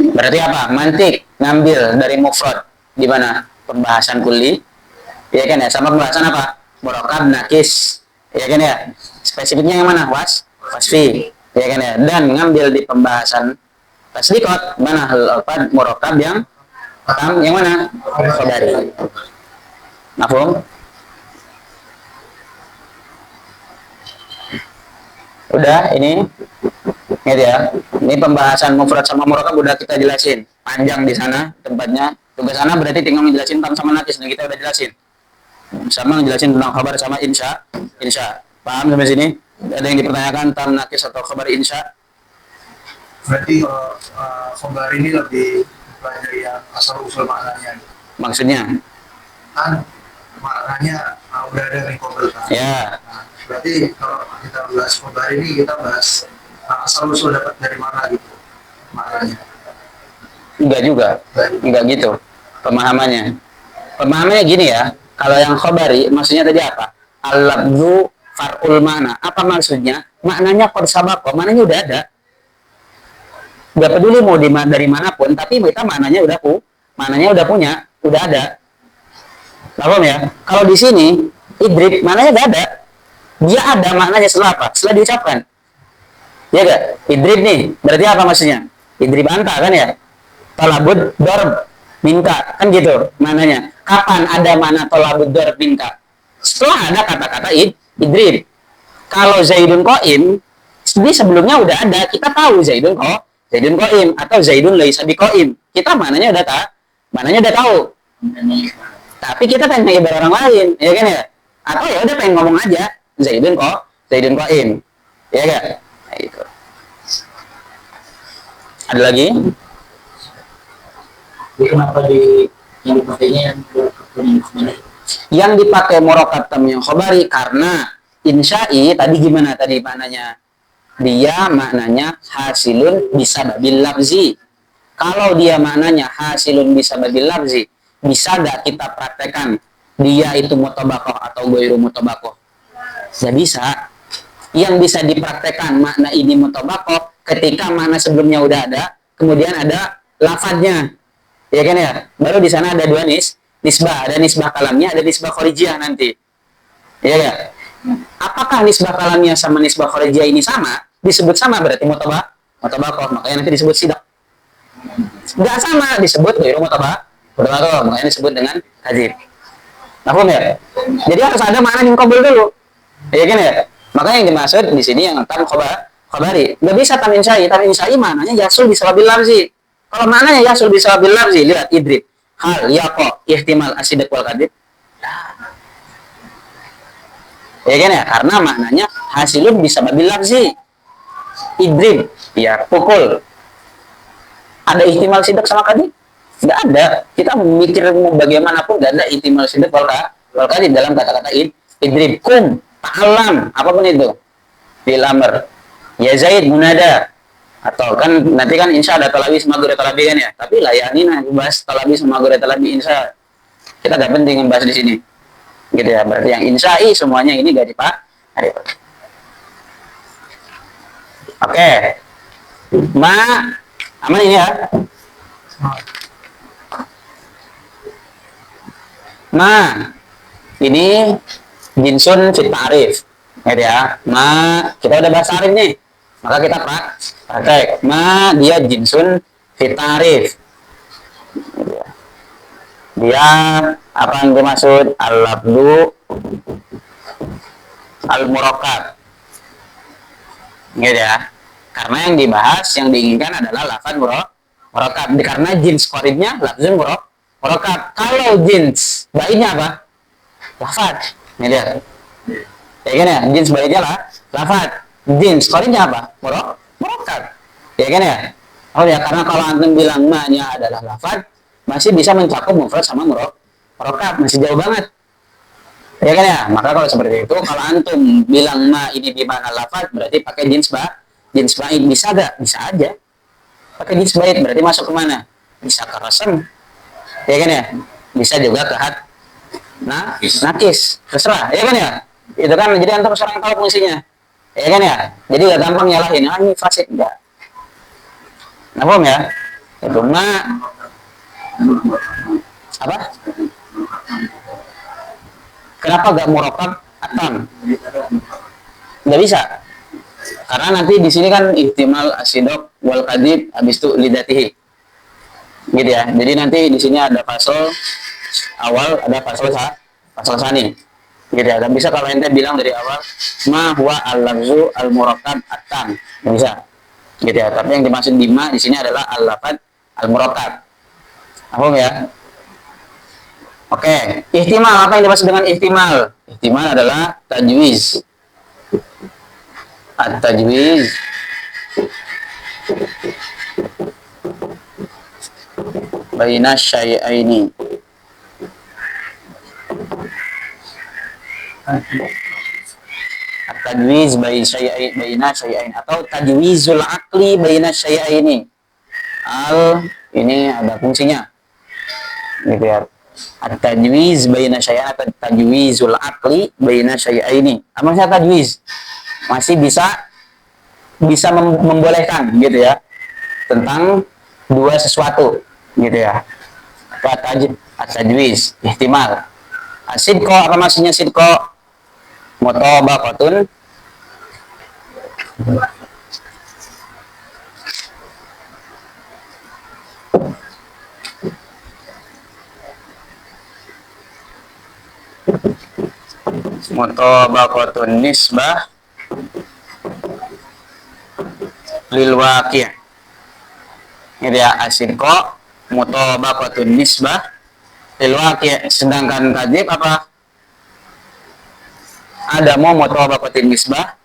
Berarti apa? Mantik ngambil dari mufrad di mana pembahasan kulli, ya kan ya, sama pembahasan apa? Murakab nakis, ya kan ya. Spesifiknya yang mana? Wasfi, ya kan ya. Dan ngambil di pembahasan tasdiqat mana hal murakab yang tam yang mana? Khabari. Mafhum? Udah ini gitu ya. Ini pembahasan mufrad sama murakab udah kita jelasin. Panjang di sana tempatnya. Tugas sana berarti tinggal menjelasin tam sama nakis dan kita udah jelasin. Sama ngejelasin tentang khabar sama insya. Paham sampai sini? Ada yang dipertanyakan tam nakis atau khabar insya? Berarti khabar ini lebih dari yang asal usul maknanya. Maksudnya? Kan maknanya udah ada yang khabar kan? Ya. Nah, berarti kalau kita bahas khabar ini kita bahas asal usul dapat dari mana gitu maknanya. Enggak juga. Enggak gitu pemahamannya. Pemahamannya gini ya. Kalau yang khabari maksudnya tadi apa? Al-lafzu far'ul mana? Apa maksudnya? Maknanya qad sabaqa, maknanya udah ada. Enggak peduli mau dari manapun, tapi kita maknanya udah punya, udah ada. Paham ya? Kalau di sini idrib maknanya udah ada. Dia ada maknanya setelah apa? Setelah diucapkan. Ya gak? Idrib nih, berarti apa maksudnya? Idrib anta kan ya? Talabud dorb minka, kan gitu maknanya. Kapan ada mana talabud dorb minka? Setelah ada kata-kata idrib. Kalau Zaidun qaim, ini sebelumnya udah ada, kita tahu Zaidun qaim atau Zaidun laisa biqaim. Kita maknanya udah tahu. Tapi kita pengen ibarat orang lain, ya kan ya? Atau ya udah pengen ngomong aja Zaidun qaim. Ya enggak? Nah, itu. Ada lagi? Jadi kenapa yang dipakainya Yang dipakai murakab tam yang khabari karena insya'i tadi gimana tadi maknanya? Dia maknanya hasilun bisa babil lafzi. kalau dia maknanya hasilun bisa babil lafzi, bisa nggak kita praktekkan dia itu mutabakoh atau goiru mutabakoh? Nggak bisa. Yang bisa dipraktekkan makna ini mutabakoh ketika makna sebelumnya udah ada, kemudian ada lafadznya, ya kan ya? Baru di sana ada dua nisbah, ada nisbah kalamnya, ada nisbah khorijiyah nanti, ya ya. Apakah nisbah kalamnya sama nisbah khorijiyah ini sama? Disebut sama berarti mutabakoh, makanya nanti disebut sidak. Nggak sama disebut goiru mutabakoh, makanya disebut dengan kadzib. Paham ya? Jadi harus ada makna yang qabul dulu, ya kan ya? Makanya yang dimaksud di sini yang tam khabari. Nggak bisa tam insya'i maknanya yasul bisawabil lafzi. Kalau maknanya yasul bisawabil lafzi, lihat idrib. Hal yaqa ihtimal asidak wal kadib. Ya kan ya? Karena maknanya hasilun bisawabil lafzi. Idrib, ya pukul. Ada ihtimal sidak sama kadib? Nggak ada. Kita mikir mau bagaimanapun nggak ada ihtimal sidak wal kadib dalam kata-kata idrib. Kum ta'alam, apapun itu fil amr, ya Zaid munada, atau kan nanti kan insya ada talabi sama gure talabi kan ya, tapi layani nah bahas talabi sama gure talabi insya kita gak penting membahas di sini gitu ya. Berarti yang insya'i semuanya ini gak dipak. Oke, aman ini ya. Ini jinsun fit ta'rif, gitu ya. Kita udah bahas ta'rif nih, maka kita praktek. Dia jinsun fit ta'rif. Dia apa yang dimaksud? Al-lafdu al-murakkab, gitu ya. Karena yang dibahas, yang diinginkan adalah lafaz murakkab. Karena jins qaribnya lafzun murakkab. Kalau jins baiknya apa? Lafaz. Nih lihat, ya kan ya, jins baiknya lah lafaz, jins qaribnya apa? Murakkab, ya kan ya. Oh ya, karena kalau antum bilang ma-nya adalah lafaz, masih bisa mencakup mufrad sama murakkab, masih jauh banget, ya kan ya. Maka kalau seperti itu, kalau antum bilang ma ini di mana lafaz, berarti pakai jins bait. Bisa gak? Bisa aja pakai jins bait, berarti masuk ke mana? Bisa ke rasem, ya kan ya. Bisa juga ke nakis, terserah, ya kan ya. Itu kan jadi antum seorang tahu fungsinya, ya kan ya. Jadi gak gampang nyalahin, ini fasik enggak. Nah, paham ya? Itu apa? Kenapa gak murakkab atam? Nggak bisa. Karena nanti di sini kan ihtimal asidok wal kadib, habis itu lidatihi, gitu ya. Jadi nanti di sini ada fasal awal, ada fasal sani, gitu ya. Dan bisa kalau ente bilang dari awal ma huwa al-lafzu al-murakkab at-tam, bisa, gitu ya. Tapi yang dimaksud di ma di sini adalah al-lafaz al-murakkab. Paham ya? Oke, ihtimal, apa yang dimaksud dengan ihtimal? Ihtimal adalah tajwiz. At-tajwiz baina syai'aini. At-tajwiz baina syai'aini atau tajwizul aqli baina syai'aini. Ini ada fungsinya, gitu ya. At-tajwiz baina syai'aini atau tajwizul aqli baina syai'aini. Apa maksudnya tajwiz? Masih bisa membolehkan, gitu ya, tentang dua sesuatu, gitu ya. At-tajwiz, ihtimal. Sidqo, apa maksudnya sidqo? Mutabaqatun nisbah lil waqi', gitu ya. Asidqo mutabaqatun nisbah lil waqi'. Sedangkan kadzib apa? Ada mau mutabaqatin nisbah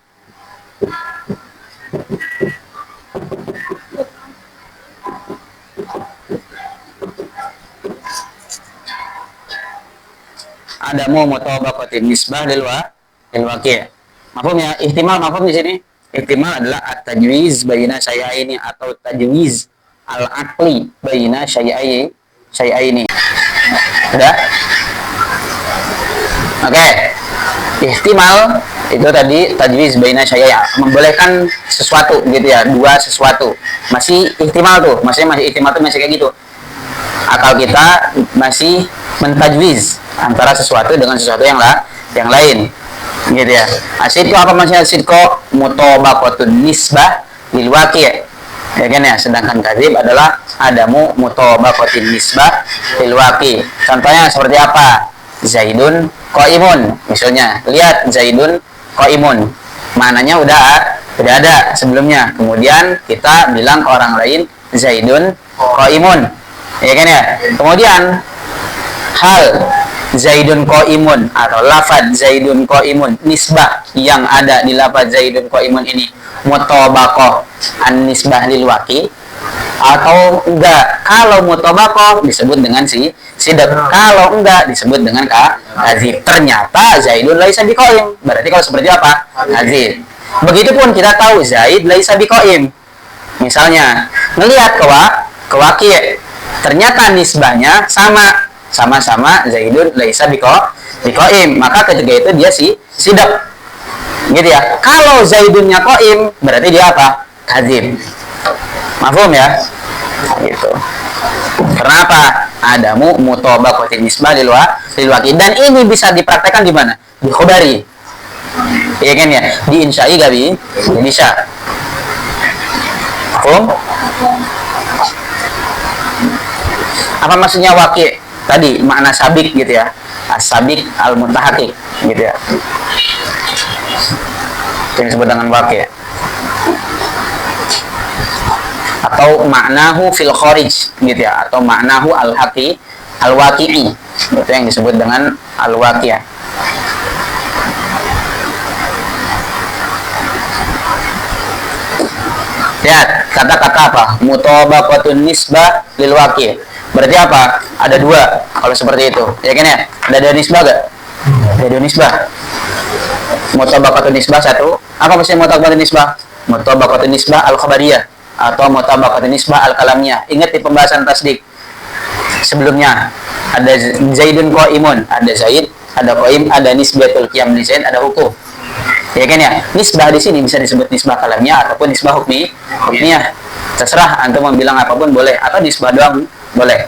lil waqi'. Mafhum ya? Ihtimal mafhum di sini. Ihtimal adalah at-tajwiz baina syai'aini atau tajwiz al-aqli baina syai'aini. Udah? Oke. Ihtimal itu tadi tajwiz baina syai'a, membolehkan sesuatu gitu ya, dua sesuatu. Masih ihtimal tuh, maksudnya masih ihtimal tuh masih kayak gitu. Akal kita masih mentajwiz antara sesuatu dengan sesuatu yang lain gitu ya. Asid itu apa maksudnya? Asid kok mutabaqatun nisbah lil waqi', ya kan ya. Sedangkan kadzib adalah adamu mutabaqatin nisbah lil waqi'. Contohnya seperti apa? Zaidun qaimun, misalnya. Lihat Zaidun qaimun, maknanya udah ada sebelumnya. Kemudian kita bilang ke orang lain Zaidun qaimun, ya kan ya. Kemudian hal Zaidun qaimun atau lafaz Zaidun qaimun, nisbah yang ada di lafaz Zaidun qaimun ini mutabaqah an nisbah lil waqi atau enggak. Kalau mutabaqah disebut dengan sidak, kalau enggak disebut dengan kadzib. Ternyata Zaidun laisa biqaim, berarti kalau seperti apa? Kadzib. Begitupun kita tahu Zaid laisa biqaim. Misalnya melihat ke waqi', ternyata nisbahnya sama-sama Zaidun laisa biqaim, maka ketika itu dia sidak. Gitu ya. Kalau Zaidunnya qaim, berarti dia apa? Kadzib. Mafhum ya? Gitu. Kenapa? Adamu mutabaqatin nisbah lil waqi'. Dan ini bisa dipraktekkan di mana? Di khobari. Iya kan ya? Di insya'i gak bisa. Mafhum? Apa maksudnya waqi'? Tadi makna sabik gitu ya. As-sabik al-mutahaqiq gitu ya. Yang disebut dengan waqi'. Atau maknahu fil kharij gitu ya, atau maknahu al-haqi al-waqi'i, itu yang disebut dengan al-waqi'ah. Lihat kata-kata apa? Mutabaqatun nisbah lil waqi'. Berarti apa? Ada dua kalau seperti itu, ya kan ya? Ada dua nisbah gak? Ada dua nisbah. Mutabaqatun nisbah satu. Apa maksudnya mutabaqatun nisbah? Mutabaqatun nisbah al-khabariyah atau mutabaqatun nisbah al-kalamiyah. Ingat di pembahasan tasdik sebelumnya, ada Zaidun qaimun, ada Zaid, ada qaim, ada nisbatul qiyam li Zaid, ada hukum. Ya kan ya? Nisbah di sini bisa disebut nisbah kalamiyah ataupun nisbah hukmiyah. Terserah antum mau bilang apapun boleh, atau nisbah doang boleh.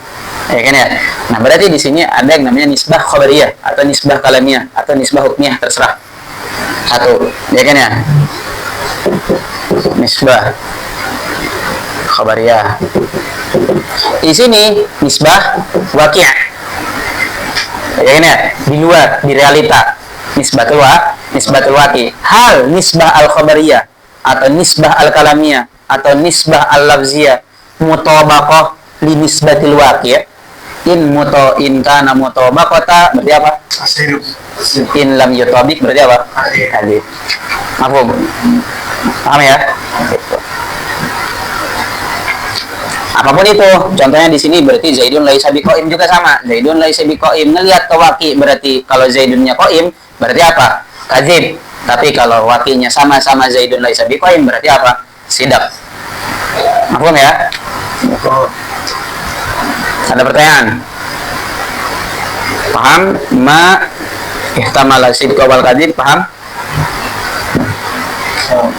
Ya kan ya? Nah, berarti di sini ada yang namanya nisbah khabariyah atau nisbah kalamiyah atau nisbah hukmiyah, terserah. Satu, ya kan ya? Nisbah khabariyah. Di sini nisbah waqi'. Ya kan ya? Di luar, di realita. Nisbatul waqi'. Hal nisbah al-khabariyah atau nisbah al-kalamiyah atau nisbah al-lafziyah mutabaqah li nisbatil waqi'. In kana mutabaqata berarti apa? In lam yutabik berarti apa? Hadith. Mafhum? Paham ya? Apapun itu, contohnya di sini berarti Zaidun laisa biqaim juga sama. Zaidun laisa biqaim, ngelihat ke waqi' berarti kalau Zaidunnya qaim berarti apa? Kadzib. Tapi kalau waqi'nya sama-sama Zaidun laisa biqaim berarti apa? Sidak. Mafhum ya? Ada pertanyaan? Paham? Ma ihtamala sidqa wal kadzib, paham?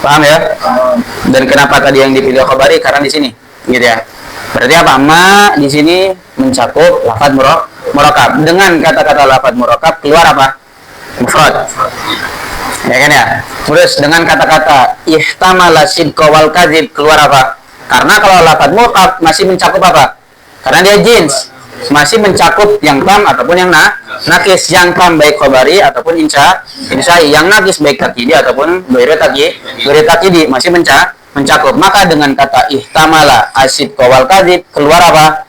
Paham ya? Dan kenapa tadi yang dipilih khabari? Karena di sini, gitu ya. Berarti apa? Ma di sini mencakup lafaz murakab. Dengan kata-kata lafaz murakab keluar apa? Mufrad. Ya kan ya? Terus dengan kata-kata ihtamala sidqa wal kadzib keluar apa? Karena kalau lafaz murakab masih mencakup apa? Karena dia jins, masih mencakup yang tam ataupun yang nakis. Yang tam baik khabari ataupun insya'i, yang nakis baik takidi ataupun ghairu takidi masih mencakup. Maka dengan kata ihtamala asid wal kadzib keluar apa?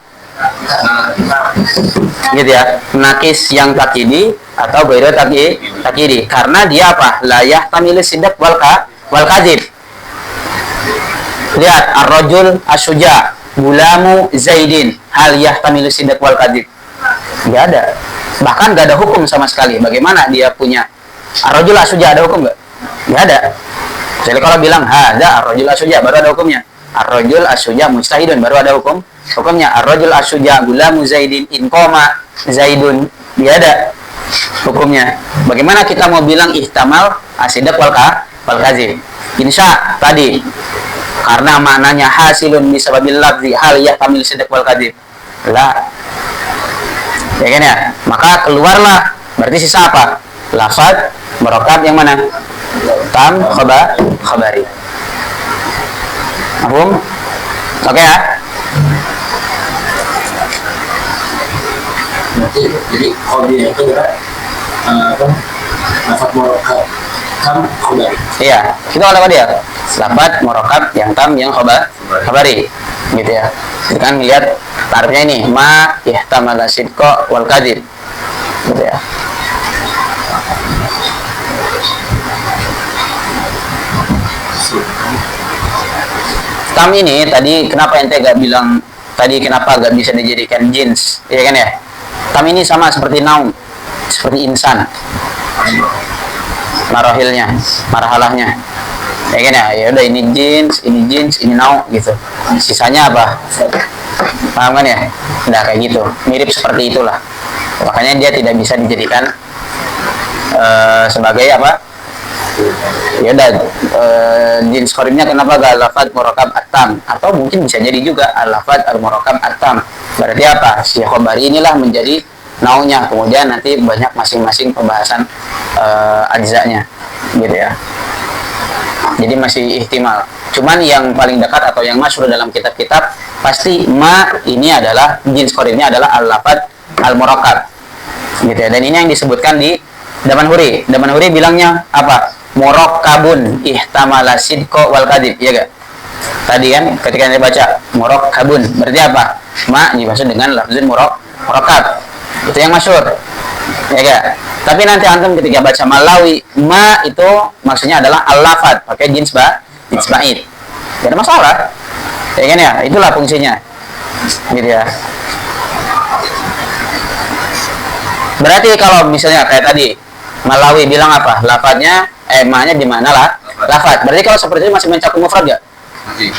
Gitu ya, nakis yang takidi atau ghairu takidi. Karena dia apa? La yahtamilu sidq wal kadzib. Lihat ar-rajul asyuja gulamu Zaidin, hal yahtamilu sidq wal kadzib? Enggak ada. Bahkan enggak ada hukum sama sekali. Bagaimana dia punya ar-rajul asyuja, ada hukum enggak? Enggak ada. Jadi kalau bilang ada ar-rajul asyuja baru ada hukumnya. ar-rajul as-suja mujtahidun, baru ada hukumnya. Ar-rajul as-suja gulamu zaidin in qoma zaidun, dia ada hukumnya. Bagaimana kita mau bilang ihtamal asidak wal kadzib? Insya tadi karena maknanya hasilun bisababil lafzi hal yahtamil sidak wal kadzib. Lah. Ya kan ya? Maka keluarlah berarti sisa apa? Lafaz murakab yang mana? Tam khabari. Mahfum? Oke ya? Berarti jadi khabir itu adalah lafaz murakab tam khabari. Iya, itu apa dia? Lafaz murakab yang tam yang khabari. Gitu ya. Kita kan lihat tarifnya ini, ma ihtamala sidqa wal kadzib. Gitu ya. Tam ini tadi kenapa ente gak bilang tadi kenapa gak bisa dijadikan jins, ya kan ya? Tam ini sama seperti naum, seperti insan, marahilnya, marhalahnya, ya kan ya? Ya udah ini jins, ini naum gitu. Sisanya apa? Paham kan ya? Udah kayak gitu, mirip seperti itulah. Makanya dia tidak bisa dijadikan sebagai apa? Ya udah jenis korimnya kenapa gak lafaz murakab atam, atau mungkin bisa jadi juga al-lafaz al-murakab atam. Berarti apa? Si khabari inilah menjadi naunya, kemudian nanti banyak masing-masing pembahasan ajzanya gitu ya. Jadi masih ihtimal. Cuman yang paling dekat atau yang masyhur dalam kitab-kitab pasti ma ini adalah jenis korimnya adalah al-lafaz al-murakab gitu ya. Dan ini yang disebutkan di Damanhuri. Damanhuri bilangnya apa? Murakkabun ihtamala sidqa wal kadzib, ya gak? Tadi kan ketika kita baca murakkabun berarti apa? Ma dimaksud dengan lafzun murakkab. Itu yang masyhur. Ya gak? Tapi nanti antum ketika baca Malawi, ma itu maksudnya adalah al-lafaz, pakai jins ba'id. Gak ada masalah. Ya kan ya? Itulah fungsinya. Gitu ya. Berarti kalau misalnya kayak tadi Malawi bilang apa? Lafaznya ma-nya di mana lah? Lafaz. Berarti kalau seperti itu masih mencakup mufrad gak?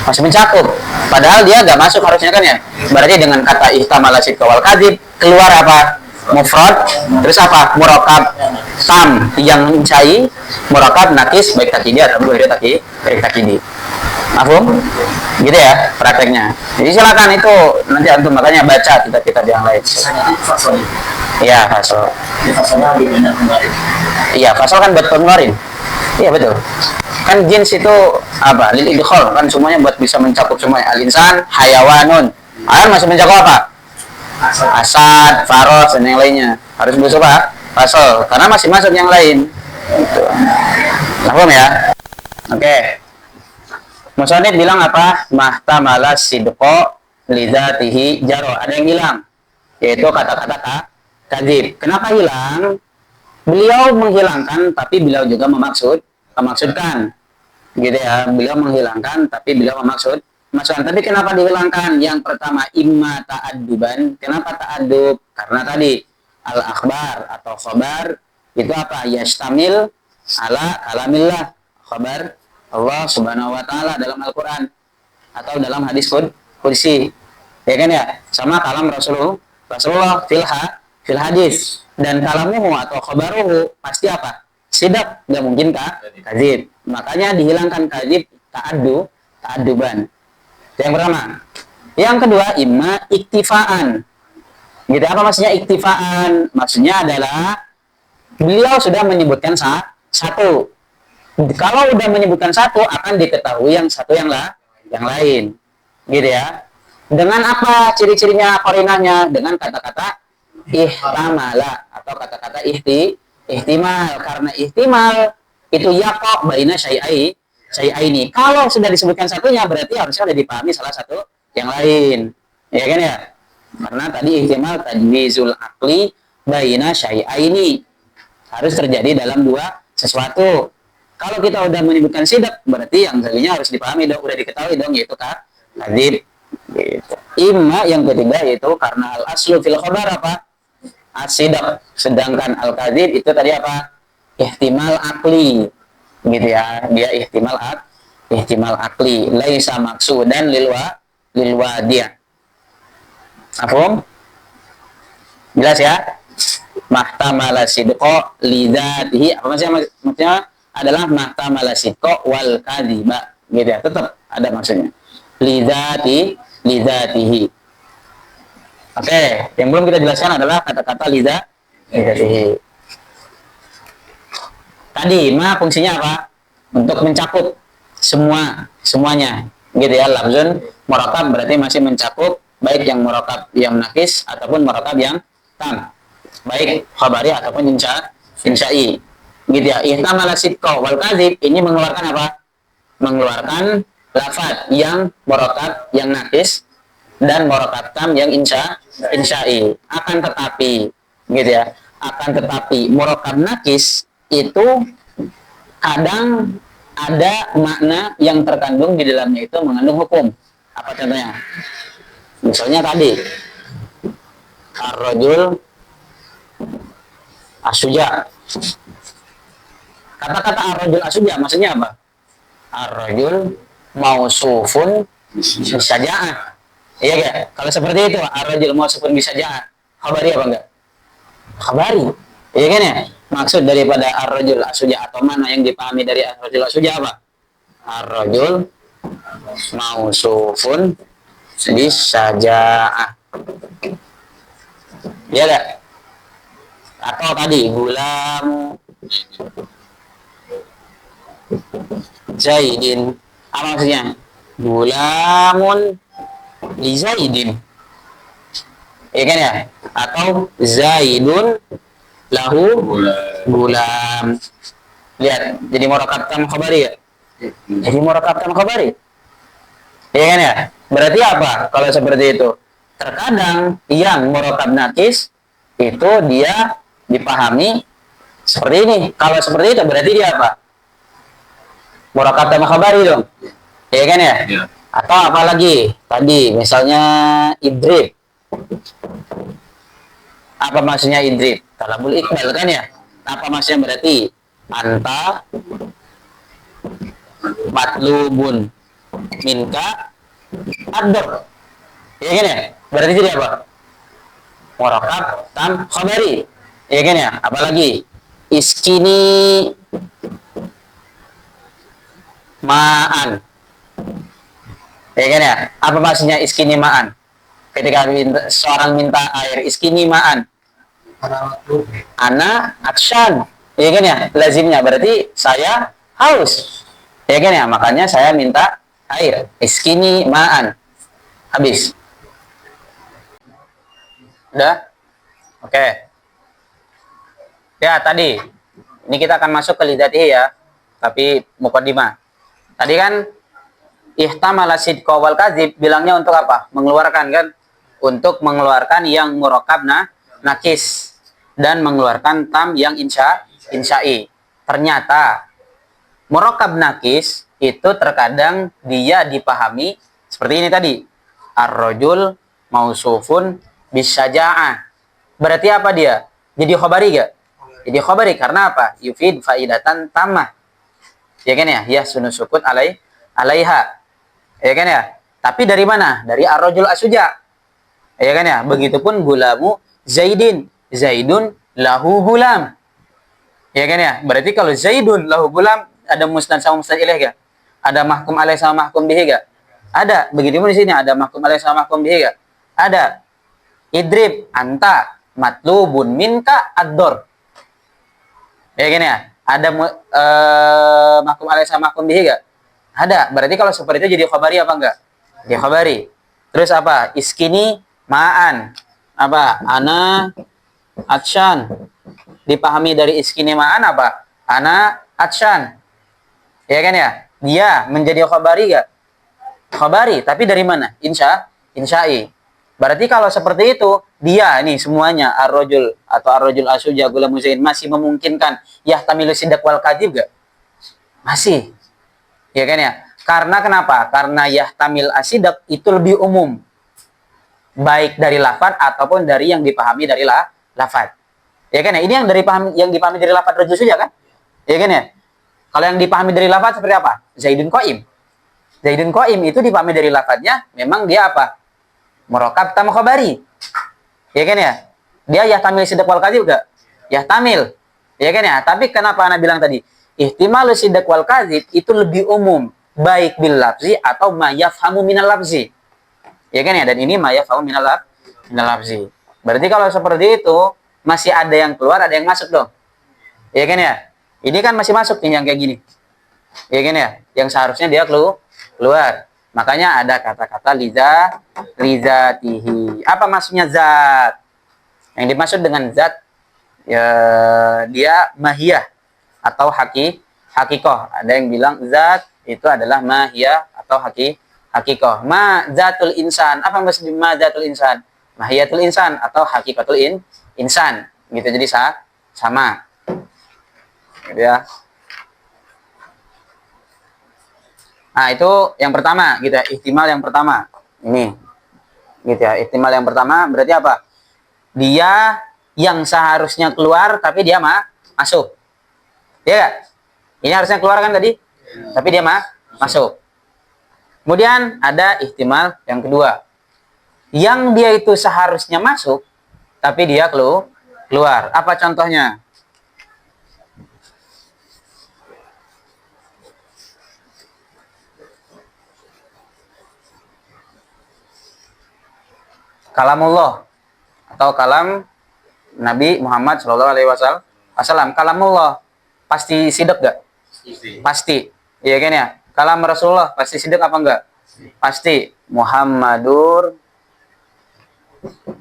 Masih mencakup. Padahal dia gak masuk harusnya kan ya. Berarti dengan kata ihtamala sidqa wal kadzib keluar apa? Mufrad. Terus apa? Murakab tam yang mencai, murakab nakis baik takidi atau baik takidi. Mahfum? Gitu ya prakteknya. Jadi silakan itu nanti antum makanya baca kitab-kitab yang lain. Iya, fasal. Fasalnya lebih banyak kemarin. Iya, fasal kan buat pengeluarin. Iya betul. Kan jins itu apa? Lil idkhal kan semuanya buat bisa mencakup semuanya. Al-insan, hayawanun. Masih mencakup apa? Asad, faros dan yang lainnya. Harus masuk apa? Fasal. Karena masih masuk yang lain. Gitu. Paham ya? Oke. Musonid bilang apa? Mahtamala sidqa lidzatihi jaro. Ada yang bilang yaitu kata-kata kadzib. Kenapa hilang? Beliau menghilangkan, tapi beliau juga memaksudkan, gitu ya. Beliau menghilangkan, tapi beliau maksudkan. Tapi kenapa dihilangkan? Yang pertama, imma ta'adduban. Kenapa ta'addub? Karena tadi al-akhbar atau khabar itu apa? Yastamil ala kalamillah. Khabar Allah Subhanahu wa taala dalam Al-Qur'an atau dalam hadis qudsi. Ya kan ya? Sama kalam Rasulullah fil hadis. Dan kalamuhu atau khabaruhu pasti apa? Sidak, nggak mungkin kadzib. Makanya dihilangkan kadzib ta'adduban. Yang pertama. Yang kedua, imma iktifaan. Gitu, apa maksudnya iktifaan? Maksudnya adalah beliau sudah menyebutkan satu. Kalau udah menyebutkan satu, akan diketahui yang satu yang lain. Gitu ya. Dengan apa ciri-cirinya, korinahnya? Dengan kata-kata ihtamala atau kata-kata ihtimal. Karena ihtimal itu yaqo baina syai'aini. Kalau sudah disebutkan satunya berarti harusnya sudah dipahami salah satu yang lain. Ya kan ya? Karena tadi ihtimal tajwizul aqli baina syai'aini. Harus terjadi dalam dua sesuatu. Kalau kita udah menyebutkan sidak berarti yang satunya harus dipahami dong, udah diketahui dong, yaitu kadzib. Gitu. Imma yang ketiga yaitu karena al-aslu fil khabar apa? As-sidak. Sedangkan al-kadzib itu tadi apa? Ihtimal akli. Gitu ya. Dia ihtimal ihtimal akli, laisa maksudan lil wadiyah. Afhum? Jelas ya? Mahtamala sidqo lidzatihi, apa maksudnya adalah mahtamala sidqo wal kadhiba, gitu ya. Tetap ada maksudnya. Lidzatihi. Oke, yang belum kita jelaskan adalah kata-kata lidzatihi. Tadi ma fungsinya apa? Untuk mencakup semuanya, gitu ya. Lafzun murakab berarti masih mencakup baik yang murakab yang nakis ataupun murakab yang tam, baik khabari ataupun insya'i, gitu ya. Ihtamala sidqa wal kadzib, ini mengeluarkan apa? Mengeluarkan lafaz yang murakab yang nakis dan murakab tam yang insya'i. Akan tetapi, gitu ya. Akan tetapi murakab nakis itu kadang ada makna yang terkandung di dalamnya itu mengandung hukum. Apa contohnya? Misalnya tadi ar-rajul asuja. Kata-kata ar-rajul asuja maksudnya apa? Ar-rajul mausufun bisaja'ah. Iya gak? Kalau seperti itu ar-rajul mausufun bisaja'ah, khabari apa enggak? Khabari. Iya kan ya? Maksud daripada ar-rajul asuja atau mana yang dipahami dari ar-rajul asuja apa? Ar-rajul mausufun bisaja'ah. Iya gak? Atau tadi gulam Zaidin, apa maksudnya? Gulamun li Zaidin, iya kan ya? Atau Zaidun lahu gulam. Lihat, jadi murakab tam khabari ya? Jadi murakab tam khabari, iya kan ya? Berarti apa kalau seperti itu? Terkadang yang murakab nakis itu dia dipahami seperti ini. Kalau seperti itu berarti dia apa? Murakab tam khabari dong, iya kan ya? Ya. Atau apalagi tadi misalnya idrib, apa maksudnya idrib? Talabul iqbal kan ya? Apa maksudnya berarti? Anta matlubun minka ador, iya kan ya? Berarti jadi apa? Murakab tam khabari, iya kan ya? Apalagi iskini ma'an, ya kan ya? Apa maksudnya iskini ma'an? Ketika seorang minta air, iskini ma'an, ana akshan, ya kan ya? Lazimnya berarti saya haus, ya kan ya? Makanya saya minta air, iskini ma'an. Habis. Udah? Oke. Ya, tadi ini kita akan masuk ke lidzatihi ya, tapi muqaddimah. Tadi kan ihtamala sidqa wal kadzib bilangnya untuk apa? Mengeluarkan kan? Untuk mengeluarkan yang murakab nakis dan mengeluarkan tam yang insya'i. Ternyata murakab nakis itu terkadang dia dipahami seperti ini tadi. Ar-rajul mausufun bisaja'ah. Berarti apa dia? Jadi khabari gak? Jadi khabari karena apa? Yufid faidatan tamah. Ya kan ya? Ya sunu sukut alaiha. Ya kan ya? Tapi dari mana? Dari ar-rajul asuja. Ya kan ya? Begitupun gulamu Zaidin. Zaidun lahu gulam. Ya kan ya? Berarti kalau Zaidun lahu gulam ada musnad sama musnad ilaih gak? Ada mahkum alaih sama mahkum bihi gak? Ada. Begitupun di sini ada mahkum alaih sama mahkum bihi gak? Ada. Idrib anta matlubun minka ad-dor. Ya kan ya? Ada mahkum alaih sama mahkum bihi gak? Ada. Berarti kalau seperti itu jadi khabari apa enggak? Jadi khabari. Terus apa? Iskini ma'an. Apa? Ana atsyan. Dipahami dari iskini ma'an apa? Ana atsyan. Ya kan ya? Dia menjadi khabari gak? Khabari. Tapi dari mana? Insya'i. Berarti kalau seperti itu, dia nih semuanya ar-rajul atau ar-rajul asuja gulam Zaid masih memungkinkan yahtamilu sidq wal kadzib gak? Masih. Ya kan ya? Karena kenapa? Karena yahtamil asidak itu lebih umum. Baik dari lafaz ataupun dari yang dipahami dari lafaz. Ya kan ya? Ini yang dipahami dari lafaz rajul saja kan? Ya kan ya? Kalau yang dipahami dari lafaz seperti apa? Zaidun qaim. Zaidun qaim itu dipahami dari lafadznya, memang dia apa? Murokab tam khabari. Ya kan ya? Dia yahtamil sidq wal kadzib enggak? Yahtamil. Ya kan ya? Tapi kenapa ana bilang tadi? Ihtimal sidq wal kadzib itu lebih umum, baik bil lafzi atau ma yafhamu minal lafzi. Ya kan ya? Dan ini ma yafhamu minal lafzi. Berarti kalau seperti itu masih ada yang keluar, ada yang masuk dong. Ya kan ya? Ini kan masih masuk nih yang kayak gini. Ya kan ya? Yang seharusnya dia keluar. Makanya ada kata-kata lizatihi. Apa maksudnya zat? Yang dimaksud dengan zat ya, dia mahiyah atau hakikoh. Ada yang bilang zat itu adalah mahiyah atau hakikoh. Ma zatul insan. Apa maksudnya ma zatul insan? Mahiyatul insan atau hakikatul insan. Gitu, jadi sama. Gitu ya. Nah, itu yang pertama gitu ya, ihtimal yang pertama. Ini. Gitu ya, ihtimal yang pertama berarti apa? Dia yang seharusnya keluar tapi dia masuk. Iya gak? Ini harusnya keluar kan tadi? Tapi dia masuk. Kemudian ada ihtimal yang kedua. Yang dia itu seharusnya masuk tapi dia keluar. Apa contohnya? Kalamullah atau kalam Nabi Muhammad Shallallahu Alaihi Wasallam. Kalamullah pasti sidq gak? Pasti. Iya kan ya? Kalam Rasulullah pasti sidq apa enggak? Pasti. Muhammadur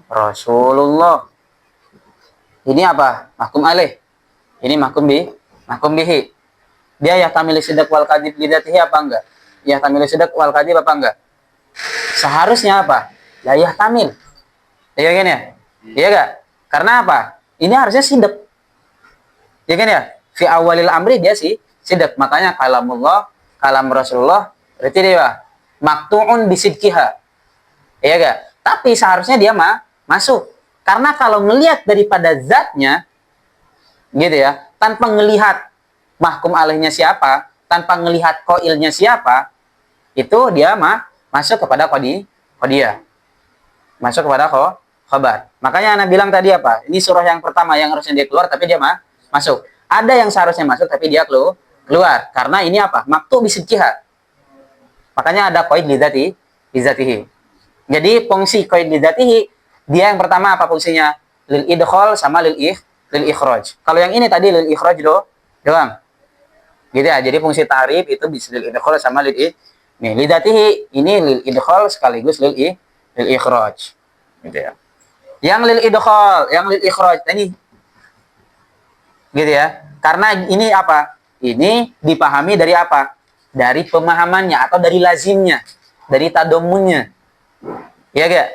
Rasulullah. Ini apa? Mahkum alaih. Ini mahkum bihi. Dia yahtamil sidq wal kadzib lidzatihi apa enggak? Yahtamil sidq wal kadzib apa enggak? Seharusnya apa? La yahtamil. Iya kan ya? Iya gak? Karena apa? Ini harusnya sidq. Iya kan ya? Fi awalil amri dia sidq. Makanya kalamullah, kalam Rasulullah berarti dia maktu'un bisidqiha. Iya gak? Tapi seharusnya dia masuk. Karena kalau ngelihat daripada zatnya gitu ya, tanpa ngelihat mahkum alaihnya siapa, tanpa ngelihat qailnya siapa, itu dia masuk kepada qadiyah. Masuk kepada khabar. Makanya Anda bilang tadi apa? Ini surah yang pertama yang harusnya dia keluar tapi dia masuk. Ada yang seharusnya masuk tapi dia keluar. Karena ini apa? Maktu bisidqiha. Makanya ada qaid lidzatihi. Jadi fungsi qaid lidzatihi dia yang pertama apa fungsinya? Lil idkhal sama lil ikhraj. Kalau yang ini tadi lil ikhraj doang. Gitu ya. Jadi fungsi ta'rif itu bisa lil idkhal sama lil nih lidzatihi ini lil idkhal sekaligus lil ikhraj. Gitu ya. Yang lil idkhal, yang lil ikhraj ini gitu ya. Karena ini apa? Ini dipahami dari apa? Dari pemahamannya atau dari lazimnya, dari tadomunnya. Iya gak?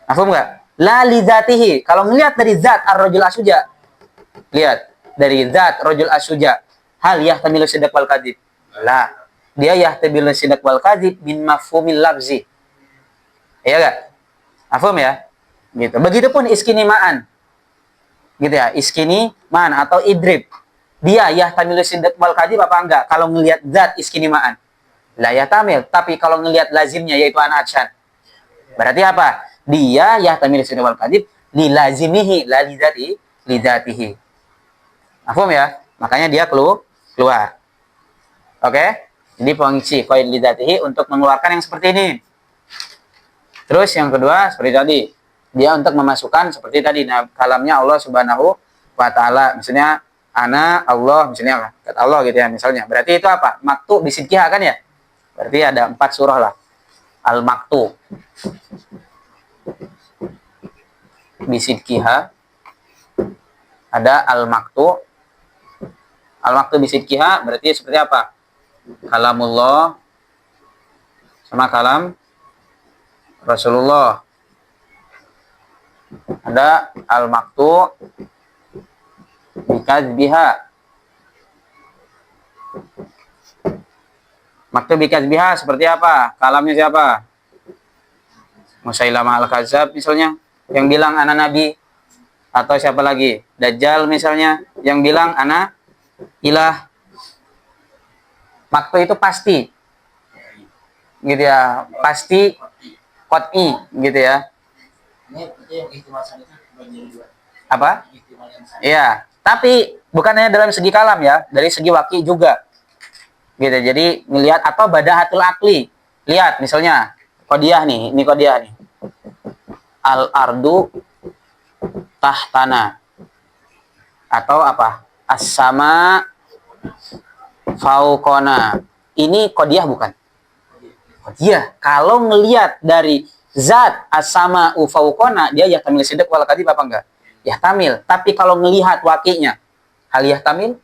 Paham gak? La li zatihi. Kalau ngelihat dari zat ar-rajul asuja. Lihat, dari zat rajul asuja. Hal yahtamilu sidq wal kadzib? La. Dia yahtamilu sidq wal kadzib min mafhumil lafzi. Iya gak? Paham ya? Gitu. Begitupun iskinimaan. Gitu ya, iskinimaan atau idrib. Dia yahtamilu sidq wal kadzib apa enggak? Kalau ngelihat zat iskinimaan. La yahtamil. Tapi kalau ngelihat lazimnya yaitu an-atsyan. Berarti apa? Dia yahtamilu sidq wal kadzib li lazimihi la li dzatihi. Paham ya? Makanya dia keluar. Oke? Jadi fungsi qaid li dzatihi untuk mengeluarkan yang seperti ini. Terus yang kedua seperti tadi, dia untuk memasukkan seperti tadi kalamnya Allah Subhanahu wa taala. Misalnya ana Allah, misalnya kata Allah gitu ya misalnya. Berarti itu apa? Maktu bisidqiha kan ya? Berarti ada 4 surah lah. Al-maktu bisidqiha. Ada al-maktu. Al-maktu bisidqiha berarti seperti apa? Kalamullah sama kalam Rasulullah. Ada al-maktu bikadzbiha. Maktu bikadzbiha seperti apa? Kalamnya siapa? Musailamah al-Kadzab misalnya yang bilang ana nabi, atau siapa lagi? Dajjal misalnya yang bilang ana ilah. Maktu itu pasti. gitu ya, pasti qat'i gitu ya. Ini itu yang ihtimasan itu bagi dua. Apa? Ihtimal yang sama. Iya, tapi bukan hanya dalam segi kalam ya, dari segi waki juga. Gitu. Jadi ngelihat atau badahatul akli. Lihat misalnya qadiyah nih, ini qadiyah nih. Al ardu tahtana. Atau apa? As-sama fauqona. Ini qadiyah bukan? Qadiyah. Kalau ngelihat dari zat as-sama fauqona, dia yahtamil sidq wal kadhib apa enggak? Yahtamil. Tapi kalau ngelihat wakinya, hal yahtamil?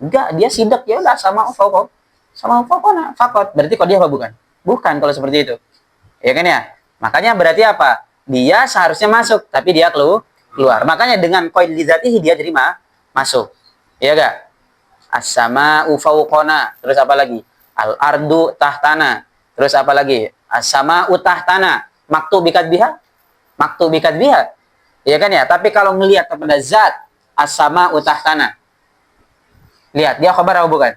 Enggak, dia sidq ya udah sama fauqona. Sama fauqona faqat. Berarti qadiyah apa bukan? Bukan kalau seperti itu. Ya kan ya? Makanya berarti apa? Dia seharusnya masuk, tapi dia keluar. Makanya dengan qaid li dzatihi dia jadi masuk. Iya enggak? As-sama'u fauqana. Terus apa lagi? Al-ardu tahtana. Terus apa lagi? As-sama'u tahtana. Maktub bikat biha? Maktub bikat biha. Iya kan ya? Tapi kalau ngelihat kepada zat as-sama'u tahtana. Lihat, dia khabar apa bukan?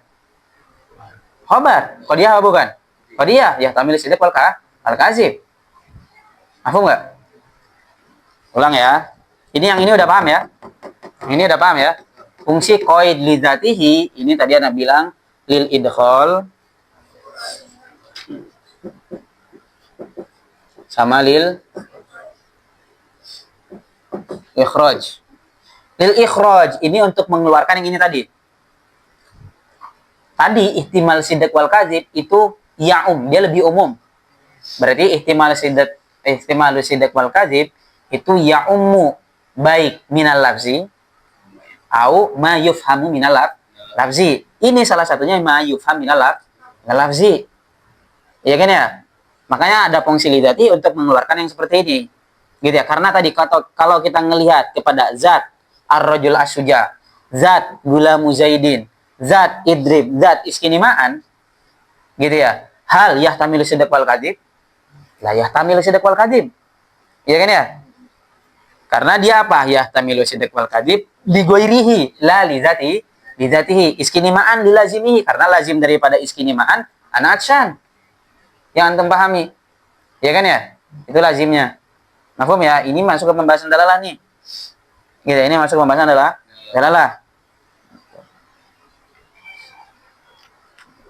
Khabar. Qadiyah apa bukan? Qadiyah. Yahtamil sidq wal kadzib. Paham enggak? Ulang ya. Ini yang ini udah paham ya? Ini udah paham ya? Fungsi qaid li dzatihi ini tadi Anda bilang lil idkhal sama lil ikhraj. Lil ikhraj ini untuk mengeluarkan yang ini tadi. Tadi ihtimal sidq wal kadzib itu ya'um, dia lebih umum. Berarti ihtimal sidq wal kadzib itu ya'ummu baik minal lafzi au ma yufhamu minal lafzi. Ini salah satunya ma yufham minal lafzi. Iya kan ya? Makanya ada fungsi lidati untuk mengeluarkan yang seperti ini. Gitu ya. Karena tadi kalau kita ngelihat kepada zat ar-rajul as-suja, zat gulamu zaidin, zat idrib, zat iskinimaan, gitu ya. Hal yahtamilu sidq wal kadzib? La yahtamilu sidq wal kadzib. Iya kan ya? Karena dia apa? Yahtamilu sidq wal kadzib bi ghairihi la li dzatihi. Iskinimaan li lazimihi, karena lazim daripada iskinimaan anak action. Yang antum pahami. Ya kan ya? Itu lazimnya. Mafhum ya? Ini masuk ke pembahasan dalalah nih. Gitu, ini masuk ke pembahasan dalalah.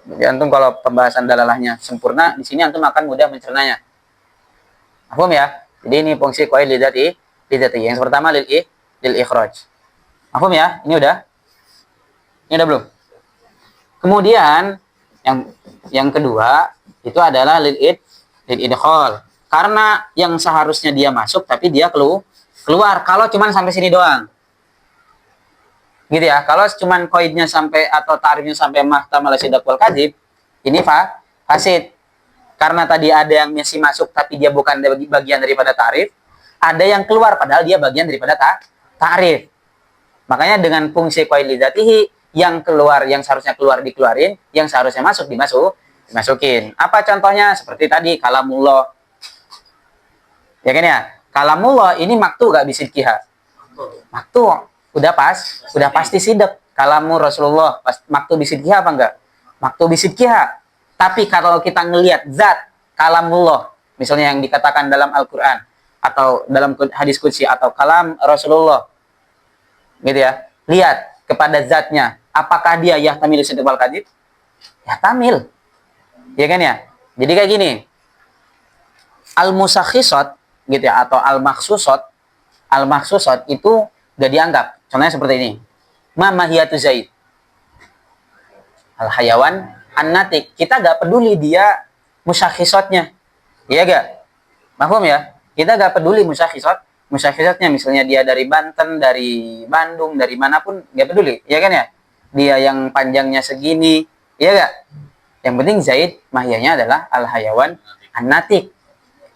Jadi antum kalau pembahasan dalalahnya sempurna, di sini antum akan mudah mencernanya. Mafhum ya? Jadi ini fungsi qaid li dzati. Yang pertama lil ikhraj. Mafhum ya? Ini udah? Ini udah belum? Kemudian yang kedua itu adalah lil idkhal. Karena yang seharusnya dia masuk tapi dia keluar kalau cuman sampai sini doang. Gitu ya. Kalau cuman qaidnya sampai atau ta'rifnya sampai mahtamal sidq wal kadzib, ini fasid. Karena tadi ada yang masih masuk tapi dia bukan bagian daripada ta'rif, ada yang keluar padahal dia bagian daripada ta'rif. Makanya dengan fungsi qaid li dzatihi, yang keluar, yang seharusnya keluar dikeluarin, yang seharusnya masuk dimasukin. Apa contohnya? Seperti tadi kalamullah. Ya kan ya? Kalamullah ini maktu gak bisidqiha? Maktu. Udah pasti sidq. Kalamu Rasulullah maktu bisidqiha apa enggak? Maktu bisidqiha. Tapi kalau kita ngelihat zat kalamullah, misalnya yang dikatakan dalam Al-Qur'an atau dalam hadis qudsi atau kalam Rasulullah. Gitu ya. Lihat kepada zatnya, apakah dia yahtamilu sidq wal kadzib? Yahtamil. Ya kan ya? Jadi kayak gini. Al-musakhisat gitu ya, atau al-makhsusat itu gak dianggap. Contohnya seperti ini. Ma mahiyatu Zaid. Al-hayawan an-natik. Kita gak peduli dia musakhisatnya. Iya gak? Mahfum ya? Kita gak peduli musakhisatnya. Misalnya dia dari Banten, dari Bandung, dari manapun, gak peduli. Iya kan ya? Dia yang panjangnya segini. Iya gak? Yang penting Zaid mahiyanya adalah al-hayawan an-natik.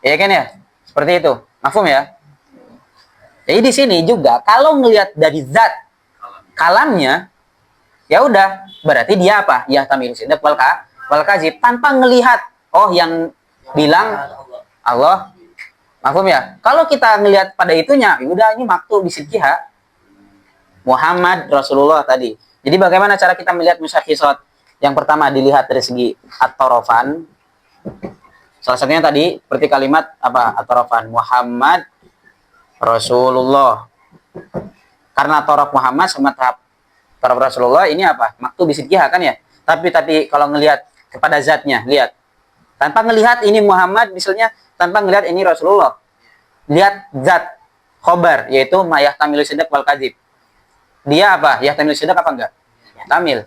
Iya kan ya? Seperti itu. Mafhum ya? Jadi di sini juga kalau ngelihat dari zat kalamnya, ya udah, berarti dia apa? Yahtamilu sidq wal kadzib, tanpa ngelihat yang bilang Allah. Mafhum ya? Kalau kita ngelihat pada itunya, ya udah, ini maktub bisidqiha. Muhammad Rasulullah tadi. Jadi bagaimana cara kita melihat musakhisat? Yang pertama dilihat dari segi at-tarafan. Salah satunya tadi seperti kalimat apa? Atorofan Muhammad Rasulullah. Karena torof Muhammad sama tahap torof Rasulullah ini apa? Maktub bisidqiyah kan ya. Tapi kalau ngelihat kepada zatnya, lihat. Tanpa ngelihat ini Muhammad misalnya, tanpa ngelihat ini Rasulullah. Lihat zat khobar yaitu ma yahtamilu sidq wal kadzib. Dia apa? Yahtamilu sidq apa enggak? Yahtamil.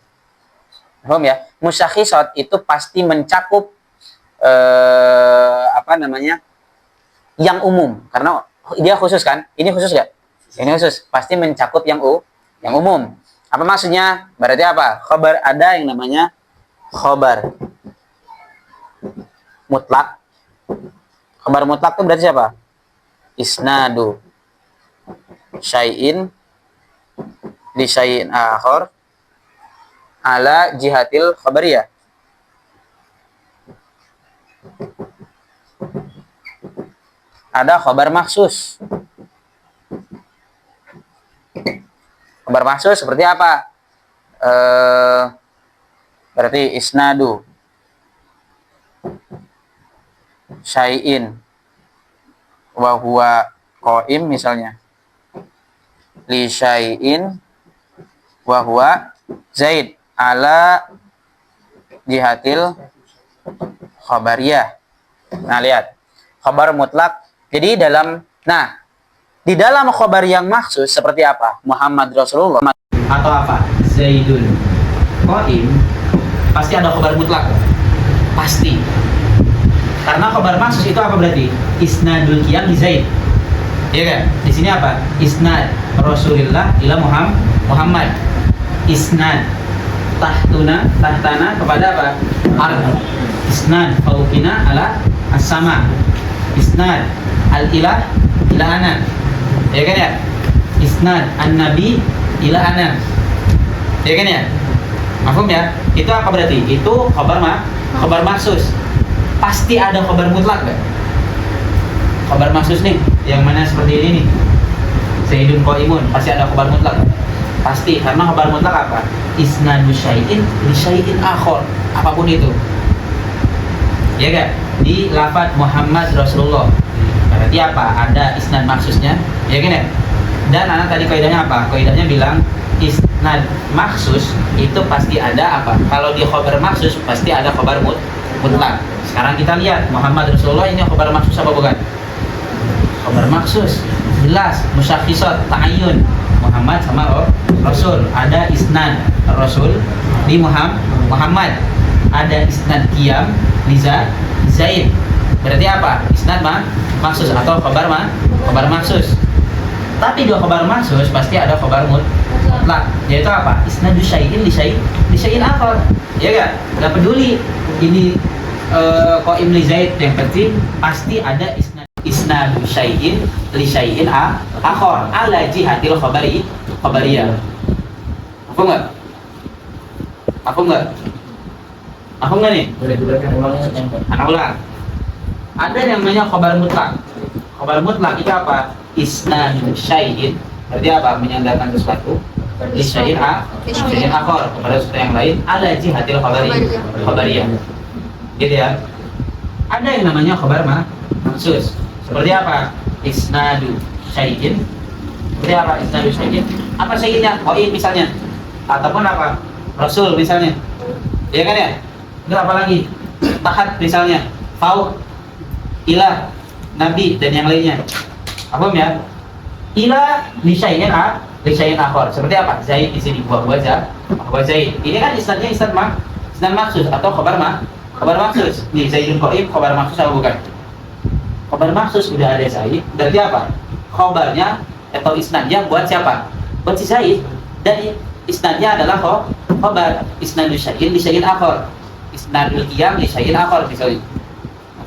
Paham ya? Musyakhisat itu pasti mencakup yang umum karena dia khusus kan? Ini khusus enggak? Ini khusus, pasti mencakup yang umum. Apa maksudnya? Berarti apa? Khobar ada yang namanya khobar mutlak. Khobar mutlak itu berarti siapa? Isnadu syai'in li syai'in akhar ala jihatil khabariyah. Ada khobar maksus. Khobar maksus seperti apa? Berarti isnadu syai'in wa huwa qaim misalnya. Li syai'in wa huwa zaid ala jihatil khabariyah. Nah, lihat. Khabar mutlak. Jadi di dalam khobar yang maksus seperti apa? Muhammad Rasulullah atau apa? Zaidun qaim, pasti ada khobar mutlak. Pasti. Karena khobar maksus itu apa berarti? Isnadul qiyam li Zaid. Iya kan? Di sini apa? Isnad Rasulullah ila Muhammad. Isnad tahtana kepada apa? Ard. Isnad fauqina ala as-sama. Isnad al-ilah ila ana. Ya kan ya? Isnad an-nabi ila ana. Ya kan ya? Paham ya? Itu apa berarti? Itu khabar maksus. Pasti ada khabar mutlak enggak? Khabar maksus nih, yang mana seperti ini nih. Zaidun qaimun, pasti ada khabar mutlak. Pasti, karena khabar mutlak apa? Isnadu syai'in li syai'in akhar, apapun itu. Ya kan? Di lafaz Muhammad Rasulullah. Berarti apa? Ada isnad maksusnya, ya kan ya? Dan anak tadi kaidahnya apa? Kaidahnya bilang isnad maksus itu pasti ada apa? Kalau di khabar maksus pasti ada khabar mutlak. Sekarang kita lihat Muhammad Rasulullah ini khabar maksus apa bukan? Khabar maksus. Jelas musyakhisat ta'ayyun. Muhammad sama Rasul. Ada isnad Rasul di Muhammad. Ada isnad qiyam liza Zaid. Berarti apa? Isnad maksus atau khabar maksus. Tapi dua khabar maksus pasti ada khabar mutlak. Yaitu apa? Isnadu syai'in li syai'in akhar. Ya enggak? Enggak peduli ini qaim li Zaid, yang penting pasti ada isnadu syai'in li syai'in akhar ala jihatil khabariyah. Apa enggak? Apa enggak nih? Anak ulang. Ada yang namanya khabar mutlak. Khabar mutlak itu apa? Isnadu syai'in, berarti apa? Menyandarkan sesuatu li syai'in akhar kepada sesuatu yang lain ala jihatil khabariyah. Gitu ya. Ada yang namanya khabar maksus. Seperti apa? Isnadu syai'in. Seperti apa isnadu syai'in? Apa syai'innya? Qaim misalnya. Ataupun apa? Rasul misalnya. Ya kan ya? Itu apa lagi? Tahat misalnya. Fauq, ilah, nabi dan yang lainnya. Apa ya? Ilah li syai'in akhar. Seperti apa? Zaid di sini buah Zaid. Ini kan isnadnya isnad maksus atau khabar maksus. Nih Zaidun qaim khabar maksus atau bukan? Khabar maksus udah ada Zaid. Berarti apa? Khabarnya atau isnadnya buat siapa? Buat si Zaid. Dan isnadnya adalah khabar. Isnadu syai'in li syai'in akhar. Isnadul qiyam li syai'in akhar misalnya.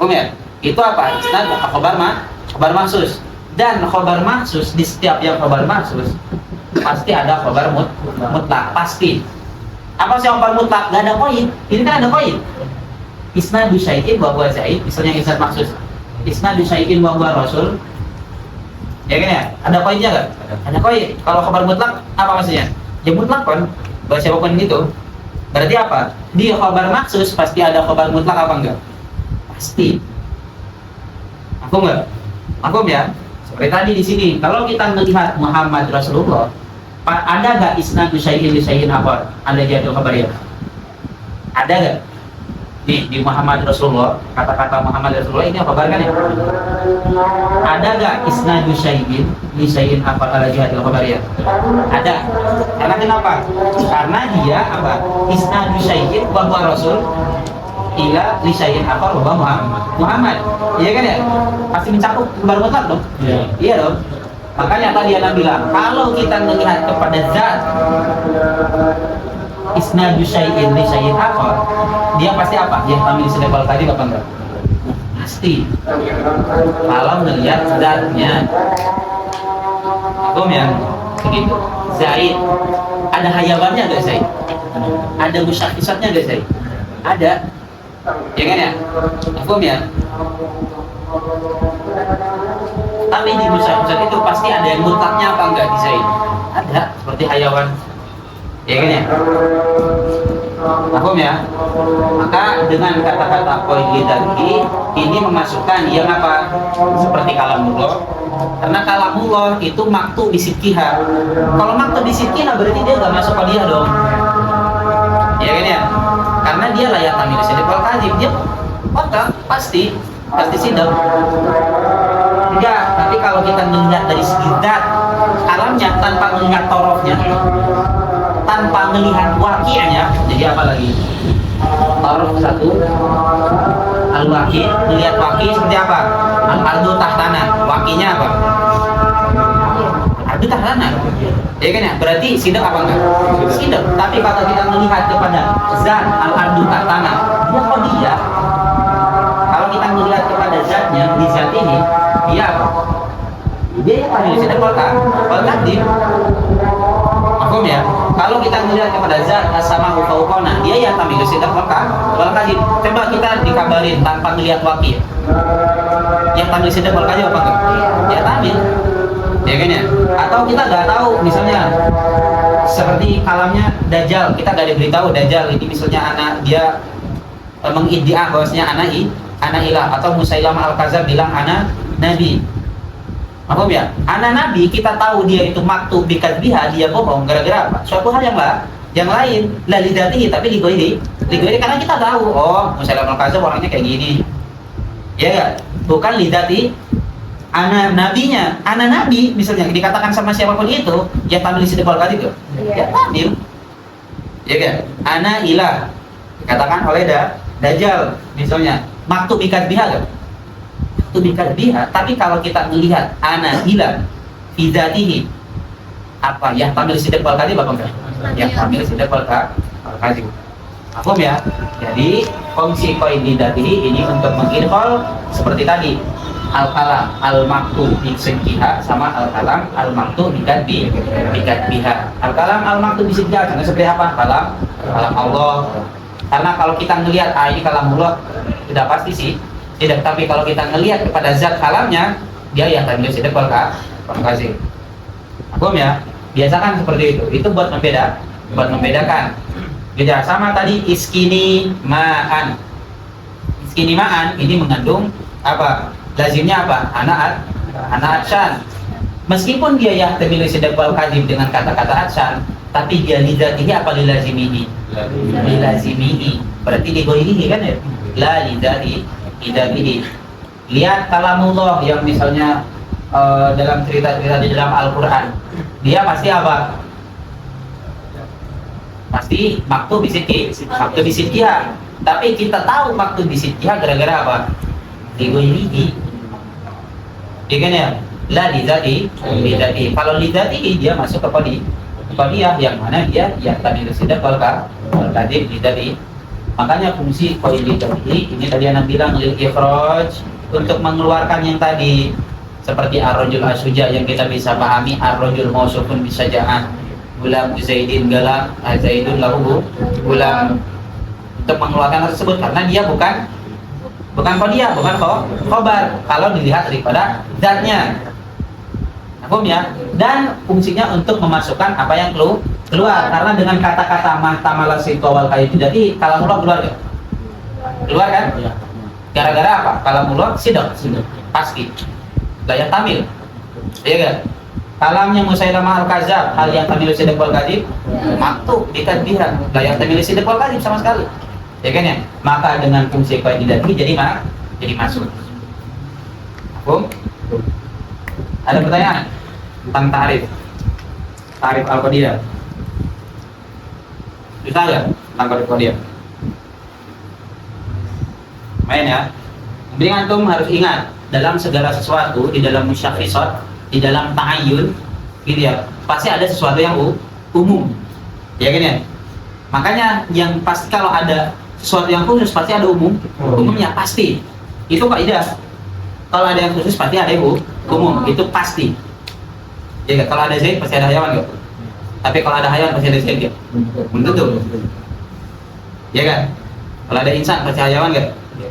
Paham ya? Itu apa? Isnad khabar maksus. Dan khabar maksus, di setiap yang khabar maksus pasti ada khabar mutlak, pasti. Apa sih khabar mutlak? Gak ada qaid. Ini kan ada qaid. Isnadu syai'in wa huwa Zaid, misalnya isnad maksus. Isnadu syai'in wa huwa Rasul. Ya kan ya? Ada qaidnya enggak? Ada qaid. Kalau khabar mutlak apa maksudnya? Ya mutlak kan, buat siapapun gitu. Berarti apa? Di khabar maksus pasti ada khabar mutlak apa enggak? Pasti. Aku nggak? Aku ya. Seperti tadi di sini, kalau kita melihat Muhammad Rasulullah, ada nggak isnadu syai'in apa? Ada jatuh kabar ya? Ada nggak? Di Muhammad Rasulullah, kata-kata Muhammad Rasulullah ini apa kabar kan ya? Ada nggak isnadu syai'in apa ala jihadil kabar ya? Ada. Karena kenapa? Karena dia apa? Isnadu syai'in bahwa Rasul ila li syai'in apa bahwa Muhammad. Iya kan ya? Pasti mencakup baru betul dong? Iya dong. Makanya tadi Anda bilang, kalau kita melihat kepada zat isnadu syai'in li syai'in apa, dia pasti apa? Yang kami disebut tadi apa enggak? Pasti. Kalau melihat zatnya, Akum ya, begitu. Zaid, ada hayawannya nggak Zaid? Ada musyakisatnya nggak Zaid? Ada. Ya kan ya? Akum ya. Tapi di musyakisat itu pasti ada yang mutlaknya apa enggak di Zaid? Ada, seperti hayawan. Ya kan ya? Paham ya? Maka dengan kata-kata poin tadi ini memasukkan yang apa? Seperti kalamullah. Karena kalamullah itu maktu bisidkiha. Kalau maktu bisidkiha berarti dia nggak masuk dia dong. Ya kan ya? Karena dia layak tamil sidik wal kadzib. Dia maka pasti sidang. Enggak, tapi kalau kita melihat dari segi zat alamnya tanpa melihat torofnya, tanpa melihat wakianya, jadi apa lagi? Torof satu, al-waki, melihat waki seperti apa? Al-ardu tahtana, wakinya apa? Al-ardu tahtana, ya kan ya? Berarti sidak apa enggak? Sidak, tapi kalau kita melihat kepada zat al-ardu tahtana, dia kok dia? Kalau kita melihat kepada zatnya, di zat ini, dia apa? Dia yang tadi sidak wal kadzib. Paham ya? Kalau kita melihat kepada zat sama fauqana, dia yang tampil sidak wal kadzib. Coba kita dikabarin tanpa melihat wakil. Yang tampil sidak wal kadzib apa enggak? Ya tampil. Ya kan ya? Atau kita nggak tahu misalnya seperti kalamnya Dajjal, kita nggak diberitahu Dajjal ini misalnya anak dia mengiddia bahwasanya anak ilah, atau Musailamah al-Kadzdzab bilang anak nabi. Paham ya? Anak nabi kita tahu dia itu maktub bikadzbiha, dia bohong gara-gara apa? Suatu hal yang lain, la lidatihi tapi ligoiri karena kita tahu, oh Musailamah al-Kadzdzab orangnya kayak gini. Ya enggak? Bukan lidati anak nabinya. Anak nabi misalnya dikatakan sama siapapun itu, ya tampil sidik wal kadzib. Ya tampil. Ya kan? Anak ilah dikatakan oleh Dajjal misalnya, maktub bikadzbiha kan? Biha, tapi kalau kita melihat ana ilah fi dzatihi apa yang tampil sidak wal kadzib apa enggak? Yang tampil sidak wal kadzib. Paham ya? Jadi fungsi qaid dzatihi ini untuk menginfol seperti tadi al-kalam al-maktu bisidqiha sama al-kalam al-maktu bikadzbiha. Al-kalam al-maktu bisidqiha karena seperti apa? Kalam Allah. Karena kalau kita melihat ini kalamullah sudah pasti sih. Tidak, tapi kalau kita ngelihat kepada zat kalamnya, dia yang tampil sidak wal kadzib. Paham ya? Biasakan seperti itu. Itu buat membedakan. Beda sama tadi iskini ma'an. Iskini ma'an ini mengandung apa? Lazimnya apa? Anak atsyan. Meskipun dia yang tampil sidak wal kadzib dengan kata-kata atsyan, tapi dia lidzatihi apa lilazimihi? Lilazimihi. Berarti digoirihi kan ya? La lidzatihi. Lihat kalamullah yang misalnya dalam cerita-cerita di dalam Al-Quran, dia pasti apa? Pasti maktub bisidqiha. Tapi kita tahu maktub bisidqiha gara-gara apa? Ligoirihi. Ya kan ya? La lidzati. Kalau lidzati dia masuk ke dia yang mana dia yang tadi sidak wal kadzib lidzati. Makanya fungsi qaid dzatihi ini tadi Anda bilang lil ikhraj, untuk mengeluarkan yang tadi seperti ar-rajul as-suja yang kita bisa pahami ar-rajul mausufun bisaja'ah, gulam zaidin galam zaidun lahu gulam, untuk mengeluarkan tersebut karena dia bukan qadiyah, bukan khabar kalau dilihat daripada zatnya. Paham ya? Dan fungsinya untuk memasukkan apa yang keluar, karena dengan kata-kata mahtamala siqawal kadzib jadi kalamullah keluar kan? Gara-gara apa? Kalamullah sidak. pasti. La yahtamil. Iya kan? Kalamnya Musailamah al-Kadzab, hal yang tamilu sidq wal kadzib, maktub dikadiran, la yahtamilu sidq wal kadzib sama sekali. Ya kan ya? Maka dengan fungsi qaidah ini jadi masuk. Paham? Ada pertanyaan tentang tarif al-qadiyah? Bisa nggak tentang qadiyah? Main ya. Jadi antum harus ingat dalam segala sesuatu, di dalam musyakhisat, di dalam ta'ayyun, gitu ya, pasti ada sesuatu yang umum, ya kan ya. Makanya yang pasti kalau ada sesuatu yang khusus pasti ada umumnya pasti. Itu kaidah. Kalau ada yang khusus pasti ada yang umum, itu pasti. Ya kan? Kalau ada Zaid pasti ada hayawan, nggak? Tapi kalau ada hayawan pasti ada Zaid, nggak? Tentu. Ya kan? Kalau ada insan pasti hayawan, nggak?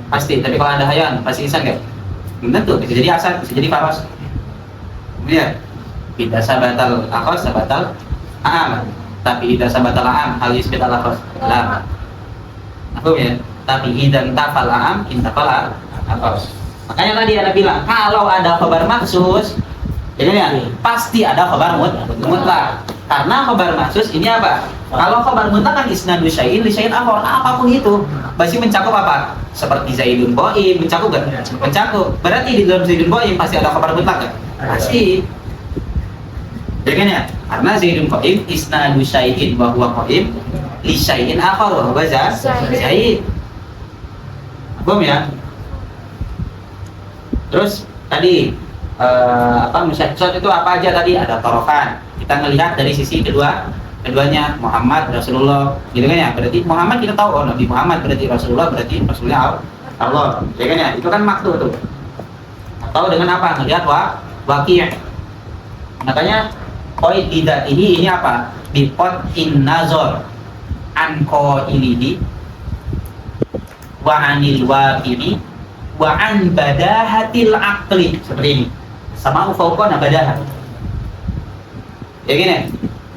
Pasti. Tapi kalau ada hayawan pasti insan, nggak? Tentu. Bisa jadi asad, bisa jadi faros. Ya, tidak sabatal akhos sabatal am, tapi tidak sabatal am hal yusbit al akhos lama. Aku ya, tapi idan tafal am intafal akhos. Makanya tadi ada bilang kalau ada khabar maksus, ya pasti ada khabar mutlak. Karena khabar maksus ini apa? Kalau khabar mutlak kan isnadu syai'in li syai'in akhar, apapun itu pasti mencakup apa? Seperti Zaidun Qaim, mencakup kan? Mencakup. Berarti di dalam Zaidun Qaim pasti ada khabar mutlak kan? Pasti. Ya kan ya? Karena Zaidun Qaim isnadu syai'in wa huwa qaim li syai'in akhar wa huwa Zaid. Paham ya? Terus tadi musyakhisat itu apa aja tadi? Ada tarafan. Kita melihat dari sisi keduanya Muhammad, Rasulullah, gitu kan ya. Berarti Muhammad kita tahu, oh Nabi Muhammad, berarti Rasulullah Allah. Ya kan ya? Itu kan maktub tuh. Atau dengan apa? Melihat waqi'. Makanya qaid lidat ini apa? Bipot in nazar an qailihi wa anil waqi'i wa an badahatil aqli, seperti ini. Sama fauqa badahat. Ya gini,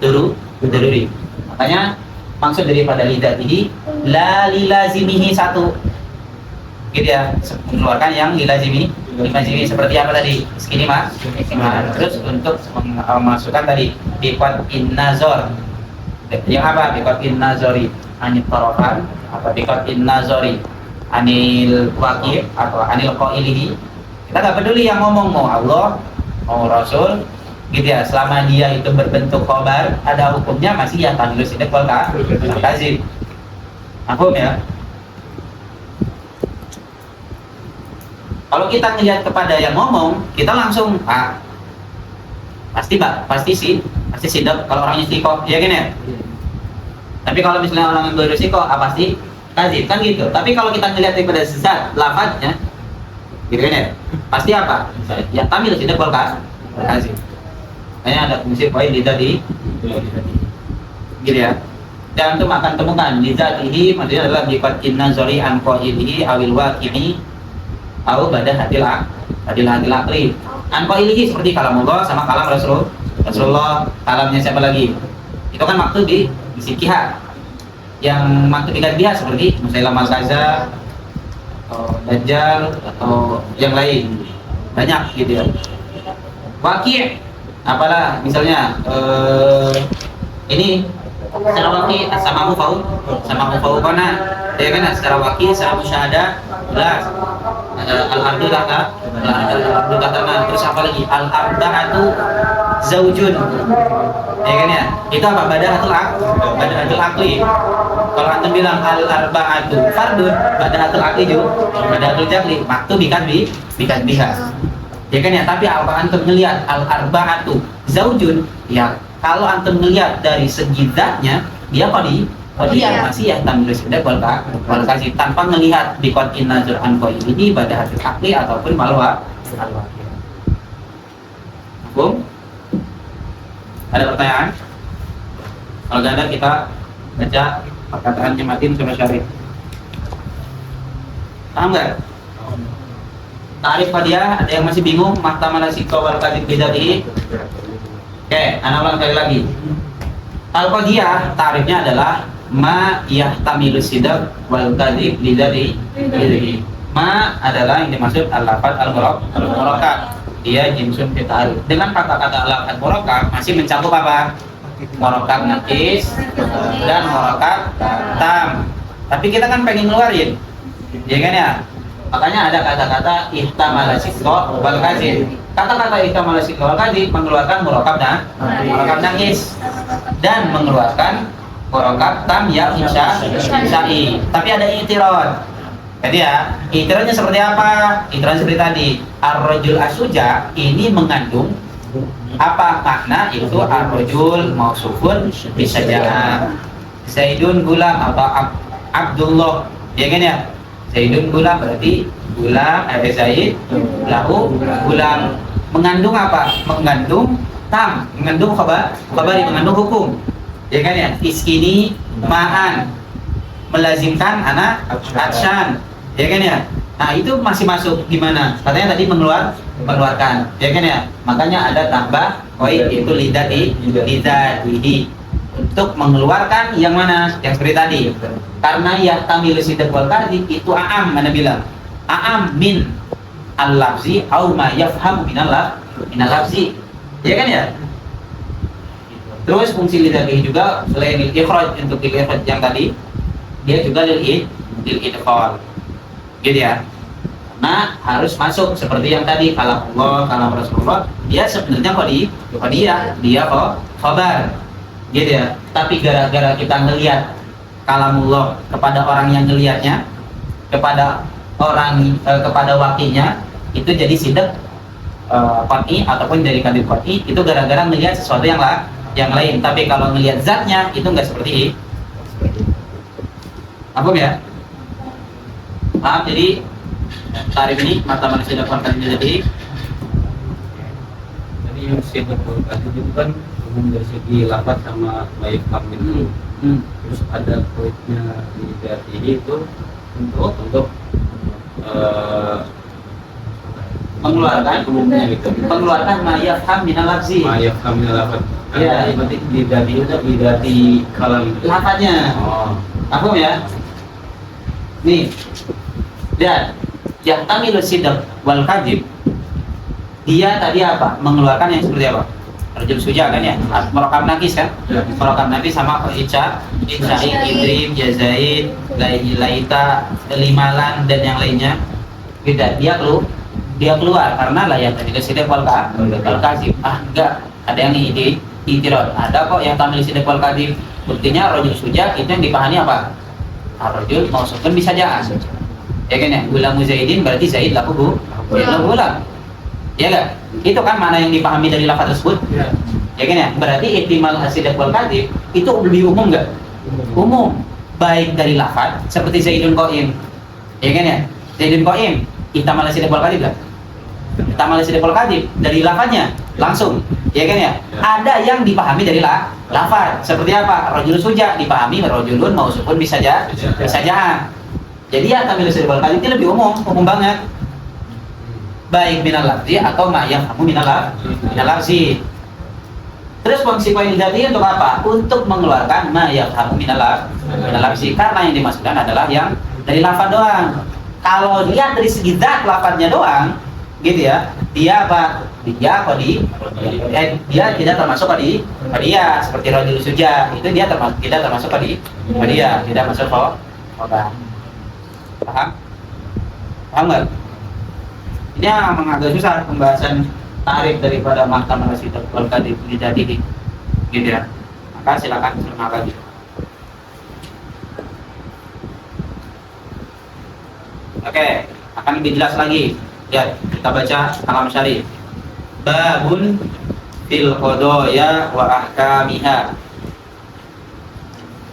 daruri. Makanya maksud daripada lidat ini la lilazimihi satu. Gitu ya, mengeluarkan yang lilazimi seperti apa tadi? Segini Mas. Nah, terus untuk memasukkan tadi biqat in nazar. Yang apa? Biqat in nazari anil tarafan, apa biqat in nazari anil waqi' atau anil qailihi. Kita nggak peduli yang ngomong mau Allah, mau Rasul, gitu ya. Selama dia itu berbentuk khabar, ada hukumnya masih ya tamilu sidq wal kadzib. Paham ya? Kalau kita ngelihat kepada yang ngomong, kita langsung pasti sidq kalau orangnya istiqomah, ya kan ya? Tapi kalau misalnya orang yang berisiko, pasti kadzib kan gitu. Tapi kalau kita ngelihat daripada zat lafadznya, gitu kan ya? Pasti apa? Ya tamil sidq wal kadzib. Kayaknya ada fungsi poin lidah di gitu ya. Dan untuk akan temukan lidzatihi maksudnya adalah biqatin nazari an qailihi awil waqi'i au badahatil aqli. An qailihi seperti kalamullah sama kalam Rasulullah, kalamnya siapa lagi? Itu kan maktub di sikiha. Yang maktub di kadbiha seperti Musailamah al-Kadzab atau Dajjal atau yang lain. Banyak gitu ya. Waqi' apalah misalnya ini secara waqi' sama mufawqana, ya kan, secara waqi' secara musyahadah jelas al-ardu katana, terus apa lagi al-arba'atu zaujun, ya kan ya, itu apa? Badahatul aqli. Kalau antum bilang al-arba'atu fardun, badahatul aqli juga badahatul jaqli, maktub bikan biha. Ya kan ya, tapi kalau antum melihat al-arba'atu zaujun, ya kalau antum melihat dari segi zatnya, dia qadiyah masih ya tamilu sidq wal kadzib, tanpa melihat biqatin nazar an qailihi badahatul aqli ataupun malwa. Bung, ada pertanyaan? Kalau tidak ada, kita baca perkataan Jematin sama Syarif. Paham nggak? Tarif qadiyah, ada yang masih bingung? Mahtamala sidqa wal kadzib bidatihi. Oke, ana ulang sekali lagi. Al-qadiyah tarifnya adalah ma yahtamilu sidq wal kadzib bidatihi. Ma adalah yang dimaksud al-lafad al-murakkab. Dia jinsun fi ta'arif. Dengan kata-kata al-lafad murakkab masih mencakup apa? Murakkab naqis dan murakkab tam. Tapi kita kan pengen ngeluarin, ya kan ya? Makanya ada kata-kata ihtamala sikro wal kadzib. Kata-kata ihtamala sikro wal kadzib mengeluarkan murakkab naqis dan mengeluarkan murakkab tam ya insya'i. Tapi ada i'tirad. Jadi ya, i'tiradnya seperti apa? I'tirad seperti tadi. Ar-rajul as-suja ini mengandung apa makna itu ar-rajul mausufun bisaja'ah. Zaidun gulam atau Abdullah, ya kan ya? Zaidun gulam berarti gulam ada Zaid lahu gulam, mengandung apa? Mengandung tam, mengandung khabar, mengandung hukum, ya kan ya? Iskini ma'an, melazimkan anak action, ya kan ya? Nah itu masih masuk gimana? Katanya tadi mengeluarkan, ya kan ya? Makanya ada tambah koi itu lidatihi untuk mengeluarkan yang mana? Yang seperti tadi. Karena ya tamil sidak wal kadzib itu a'am, mana bilang? A'am min al-lafzi au ma yafhamu min al-lafzi. Ya kan ya? Terus fungsi lidatihi juga selain ikhraj untuk ikhraj yang tadi, dia juga lil idkhal. Gitu ya. Nah, harus masuk seperti yang tadi kalam Allah, kalam Rasulullah, dia sebenarnya dia khabar. Gitu ya. Tapi gara-gara kita ngelihat kalamullah kepada orang yang ngelihatnya, kepada orang kepada wakinya, itu jadi sidak qat'i ataupun dari kadzib qat'i, itu gara-gara ngelihat sesuatu yang lain. Tapi kalau ngelihat zatnya itu enggak seperti itu. Paham ya? Paham? Jadi tarif ini mata manusia dapat jadi yang sidak berkati itu kan umum dari segi lafaz sama baik kamil. Terus ada poinnya di dari itu untuk mengeluarkan umumnya gitu. mengeluarkan mayafham minal lafzi. Mayafham minal lafaz. Ya. Berarti di dari itu di dari kalam Lafaznya. Oh. Paham ya? Nih. Dan yang tamilu sidak wal kadzib, dia tadi apa? Mengeluarkan yang seperti apa? Rajul suja kan ya? Murakkab naqis kan? Murakkab naqis sama insya'i, idrim, jazaid, laita, limalan dan yang lainnya. Beda. Dia keluar karena layak tadi sidak wal kadzib. Enggak, ada yang i'tirad. Ada kok yang tamilu sidak wal kadzib. Buktinya rajul suja itu yang dipahami apa? Ar-rajul mausufun bisaja'ah. Ya kan ya, gulamu Zaidin berarti Zaid lahu gulam. Ya kan? Itu kan mana yang dipahami dari lafaz tersebut? Ya kan ya? Berarti ihtimal as-sidak wal kadzib itu lebih umum enggak? Umum. Baik dari lafaz seperti Zaidun qaim. Ya kan ya? Zaidun qaim, ihtimal as-sidak wal kadzib enggak? Ihtimal as-sidak wal kadzib dari lafaznya langsung. Ya kan ya? Ada yang dipahami dari lafaz. Seperti apa? Rajul suja dipahami rajulun mausufun bisaja'ah. Jadi ya tamil sidak wal kadzib itu lebih umum banget. Baik minal lafzi atau ma yang kamu minal lafzi. Terus fungsi poin jadi untuk apa? Untuk mengeluarkan ma yang kamu minal lafzi. Karena yang dimasukkan adalah yang dari lafaz doang. Kalau dia dari segi zat lafaznya doang, gitu ya. Dia apa? Dia dia tidak termasuk dia seperti rajul suja. Itu dia tidak termasuk dia, tidak masuk khobar. Paham nggak? Ini memang agak susah pembahasan tarif daripada mahkamah sidak wal kadzib jadi gitu ya. Maka silakan terima lagi. Oke, akan lebih jelas lagi. Ya, kita baca kalam syarih. Babun fil qadaya wa ahkamiha.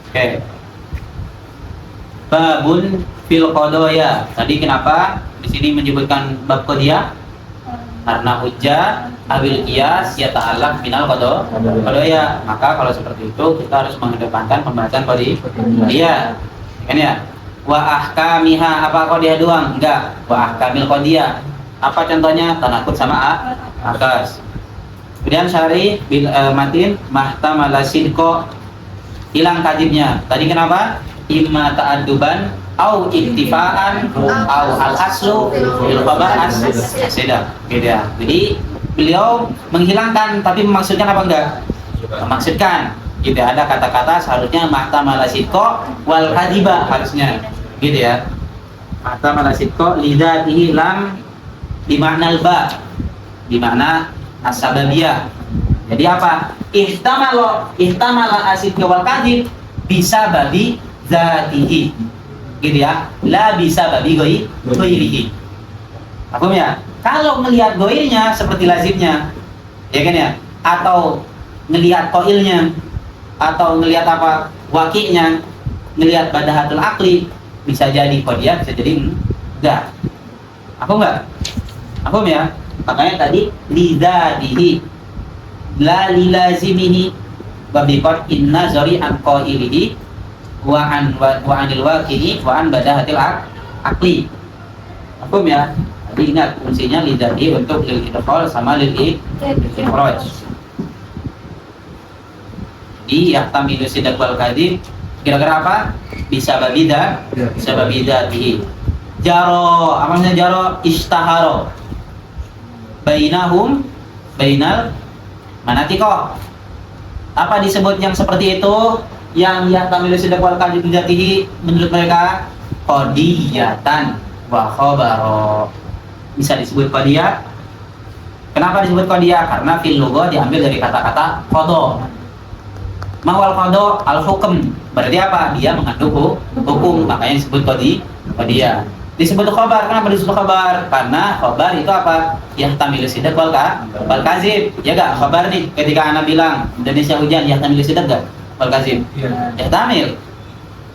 Oke. Babun fil qadaya. Tadi kenapa di sini menyebutkan bab qadiyah? Karena hujjah awil qiyas yata'allaq minal qadaya. Maka kalau seperti itu kita harus mengedepankan pembahasan qadiyah. Kan ya? Wa ahkamiha, apa qadiyah doang? Enggak. Wa ahkamil qadiyah. Apa contohnya? Tanakut sama akas. Kemudian syari bil matin mahtamala sidqo, hilang kadzibnya. Tadi kenapa? Imma ta'adduban au iktifaan au al aslu fil khabar as-sidah gitu ya. Jadi beliau menghilangkan tapi memaksudkan apa enggak? Memaksudkan gitu ya. Ada kata-kata seharusnya mahtamala sidqa wal kadiba harusnya gitu ya. Mahtamala sidqa lidzatihi lam di makna al-ba di makna as-sababiyah. Jadi apa? Ihtamala asidqa wal kadib bisa babi zatihi gitu ya, la bisa babi ghairihi. Paham ya? Kalau melihat goirnya seperti lazimnya, ya kan ya? Atau ngelihat qailnya, atau ngelihat apa? Waqi'nya, ngelihat badahatul aqli, bisa jadi qadiyah, bisa jadi enggak. Apa enggak? Paham ya? Makanya tadi lidzatihi la lilazimihi wa biqad inna zari an qailihi wa anil waqi'i wa an badahatil aqli. Paham ya? Jadi ingat fungsinya lidzati untuk lil idkhal sama lil ikhraj. Jadi yahtamilu sidq wal kadhib kira-kira apa? Bisa babida, bisa babidatihi. Jaro, amanya jaro istaharo. Bainahum bainal manatiko. Apa disebut yang seperti itu? Yang yahtamilu sidq wal kadhib bijatihi menurut mereka qadiyatan wa khabaro. Bisa disebut qadiyah. Kenapa disebut qadiyah? Karena fil lughah diambil dari kata-kata qada. Mawal qada al hukm. Berarti apa? Dia mengandung hukum, makanya disebut qadiyah. Disebut khabar. Kenapa disebut khabar? Karena khabar itu apa? Yahtamilu sidq wal kadzib. Ya enggak? Khabar nih ketika Ana bilang Indonesia hujan, yahtamilu sidq enggak? Wal kadzib. Yahtamil.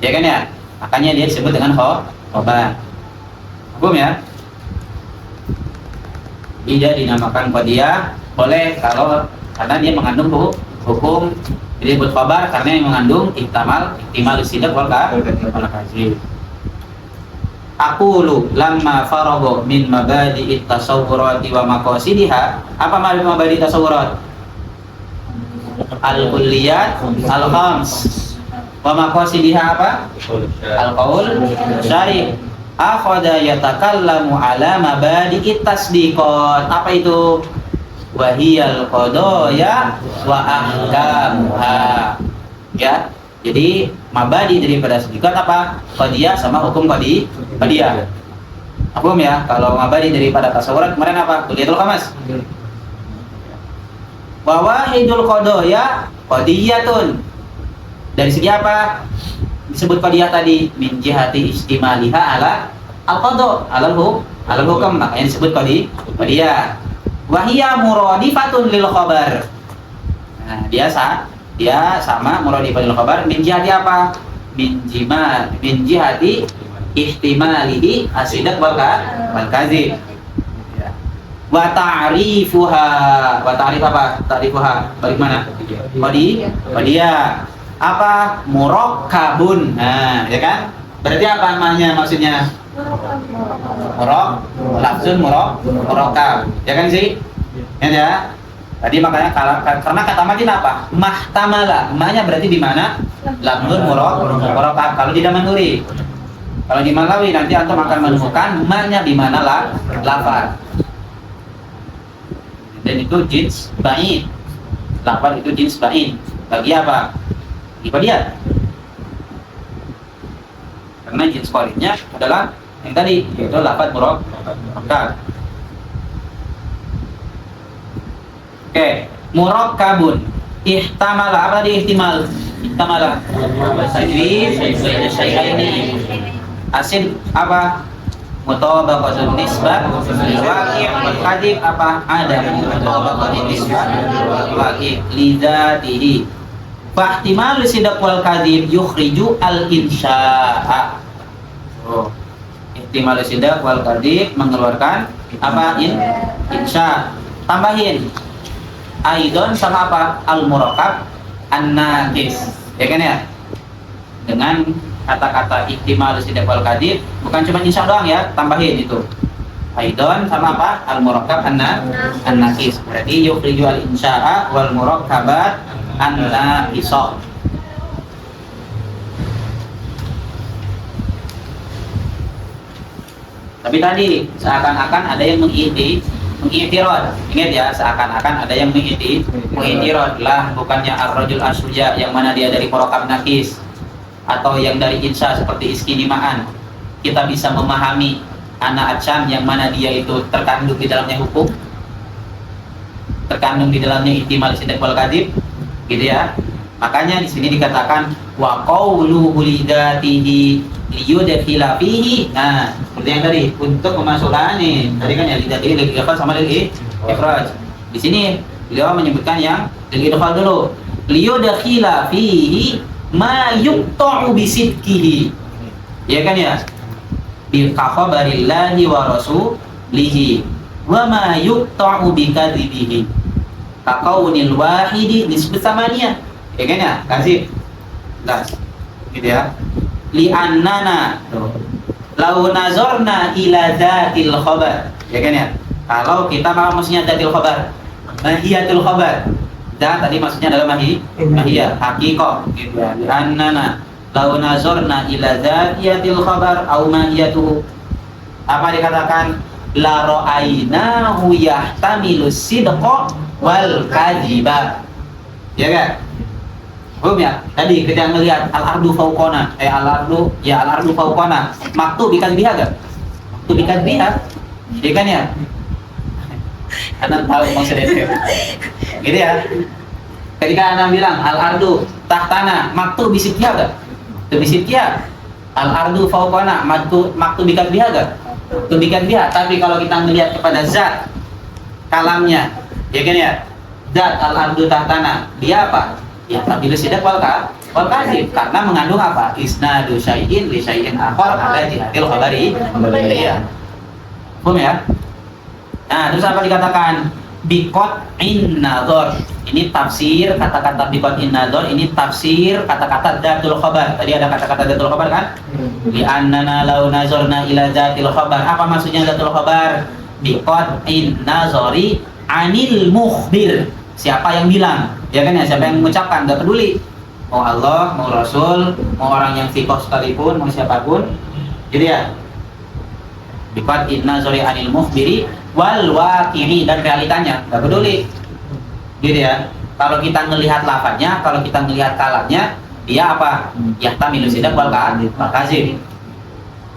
Ya kan ya? Makanya dia disebut dengan khabar. Hukum ya? Dia dinamakan qadiyah boleh kalau karena dia mengandung hukum. Jadi disebut khabar karena yang mengandung ihtimal sidq wal kadzib. Aqulu lamma faragha min mabadi'it tasawwurati wa maqasidiha. Apa mabadi' tasawwurat? Al-kulliyat al-khams. Wa maqasidiha apa? Al-qaul syarih. Akhadha yatakallamu ala mabadi'it tasdiqat. Apa itu? Wa hiyal qadaya wa ahkamuha. Ya. Jadi mabadi daripada tasdiqat apa? Qadiyah sama hukum qadiyah. Paham ya? Kalau mabadi daripada tasawurat kemarin apa? Kuliatul khamas. Wa wahidul qadaya qadiyatun. Dari segi apa? Disebut qadiyah tadi min jihati istimaliha ala al-qada, ala hukum, makanya disebut qadiyah. Wa hiya muradifatun lil khabar. Nah, dia sama muradifatul khabar min jihati apa? Min jihati ihtimalihi asidq wal kadzib. Wa ta'rifuha. Wa ta'rif apa? Ta'rifuha bagaimana? Qadiyah. Apa? Murakkabun. Nah, ya kan? Berarti apa namanya maksudnya? Lafzun murakkab. Ya kan sih? Ya. Tadi makanya karena kata matin apa? Mahtamala. Mahnya berarti di mana? Lafzun murakkab. Kalau di Damanuri. Kalau di Malawi nanti antum akan menemukan mahnya di mana lafaz. Dan itu jins ba'id. Lafaz itu jins ba'id. Bagi apa? Qadiyah. Karena jins qaridnya adalah yang tadi yaitu lafaz murakkab. Oke, murakkabun. Ihtamala, apa tadi ihtimal? Ihtamala. Tajwid baina syai'aini. Asin apa? Mutabaqatun nisbah wal waqi' wal kadhib apa? Ada mutabaqatun nisbah wal waqi' lidzatihi. Fa ihtimal sidq wal kadhib yukhriju al insya'a. Oh. Ihtimal sidq wal kadhib mengeluarkan apa? Insya. Tambahin aidon sama apa? Al-murakkab an-naqis. Ya kan ya? Dengan kata-kata ihtimal sidq wal kadzib bukan cuma insya doang ya, tambahin itu. Aidon sama apa? Al-murakkab an-naqis. Berarti yukhriju al-insya'a wal murakkabat an-naqisah. Tapi tadi seakan-akan ada yang mengiktirad. Ingat ya, seakan-akan ada yang mengiktirad lah, bukannya ar-rajul ashuja yang mana dia dari murokab nakis atau yang dari insya seperti iskinimaan. Kita bisa memahami anak acam yang mana dia itu terkandung di dalamnya hukum, terkandung di dalamnya ihtimal sidq wal kadzib, gitu ya. Makanya di sini dikatakan wa qawluhu lidatihi liyudkhila fihi. Nah, seperti yang tadi untuk memasukkan nih. Tadi kan ya lidatihi lil idkhal sama lil ikhraj. Di sini beliau menyebutkan yang lil idkhal dulu. Liyudkhila fihi ma yuqta'u bisidqihi. Ya kan ya? Bi khabarillahi wa rasulihi wa ma yuqta'u bikadzibihi. Kaqaunil wahidi nisbu tsamaniyah. Ya kan ya? Kasih. Jelas. Gitu ya. Li'annana lau nazarna ila dzatil khabar. Ya kan ya? Kalau kita mau maksudnya dzatil khabar, mahiyatul khabar. Dan tadi maksudnya adalah mahiyah, haqiqah gitu ya. Li'annana lau nazarna ila dzatil khabar au mahiyatuhu. Apa dikatakan? La ra'ainahu yahtamilu sidqa wal kadhiba. Ya kan? Belum ya? Tadi kita melihat al-ardu fauqona, al-ardu fauqona. Maktub ikan biha gak? Maktub ikan biha. Iya kan ya? Anak tahu maksudnya itu. Gitu ya. Ketika anak bilang al-ardu tahtana, maktub bisiknya gak? Maktub bisiknya. Al-ardu fauqona, maktub ikan biha gak? Maktub ikan biha. Tapi kalau kita melihat kepada zat kalamnya, ya kan ya? Zat al-ardu tahtana, dia apa? Ya, tapi sidq wal kadzib, karena mengandung apa? Isnadu syai'in li syai'in akhar ala jihadil khabari. Iya. Paham ya? Nah, terus apa dikatakan? Biqat'in nazar. Ini tafsir kata-kata biqat'in nazar, ini tafsir kata-kata dzatul khabar. Tadi ada kata-kata dzatul khabar kan? Li annana law nazarna ila dzatil khabar. Apa maksudnya dzatul khabar? Biqat'in nazari anil mukhbir. Siapa yang bilang? Ya kan ya, siapa yang mengucapkan, gak peduli mau Allah, mau Rasul, mau orang yang thiqah sekalipun, mau siapapun, gitu ya. Biqat inna zori anil mukhbiri wal waqi'i, dan realitanya gak peduli, gitu ya. Kalau kita melihat lafadznya, kalau kita melihat kalamnya, dia apa? Yahtamilu sidq wal kadzib.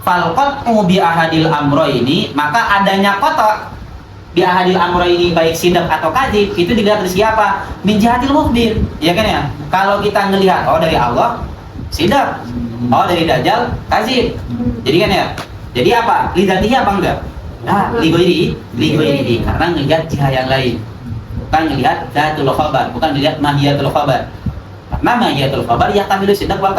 Fal qat'u bi ahadil amroini, maka adanya qata' bi ahadil amroini baik sidq atau kadzib itu dilihat dari siapa? Min jihatil mukhbir, ya kan ya? Kalau kita ngelihat oh dari Allah sidq, oh dari dajjal kadzib. Jadi kan ya? Jadi apa? Lidatihi apa enggak? Nah, li karena ngelihat jihad yang lain. Bukan ngelihat dzatul khabar, bukan ngelihat mahiyatul khabar. Karena mahiyatul khabar yahtamilu sidq wal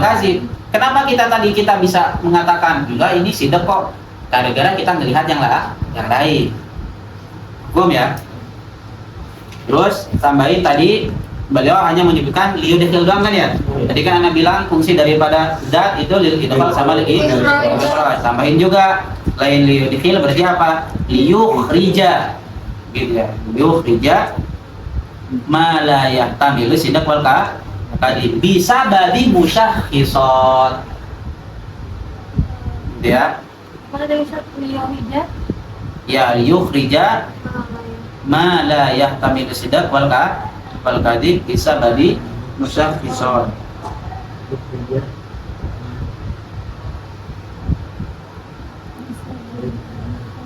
kadzib. Kenapa kita bisa mengatakan enggak ini sidq kok? Gara-gara kita ngelihat yang lain. Hukum ya. Terus tambahin tadi beliau hanya menyebutkan liyudkhil doang kan ya. Tadi kan anak bilang fungsi daripada zat itu lil idkhal sama lil ikhraj. Tambahin juga lain liyudkhil berarti apa? Liyukhrija. Gitu ya. Liyukhrija ma la yahtamilu sidq wal kadzib bisa babi musyakhisat. Gitu ya. Mana dari satu liyukhrija? Ya liyukhrija ma la yahtamilu sidq wal kadzib bisa babi musyakhisat.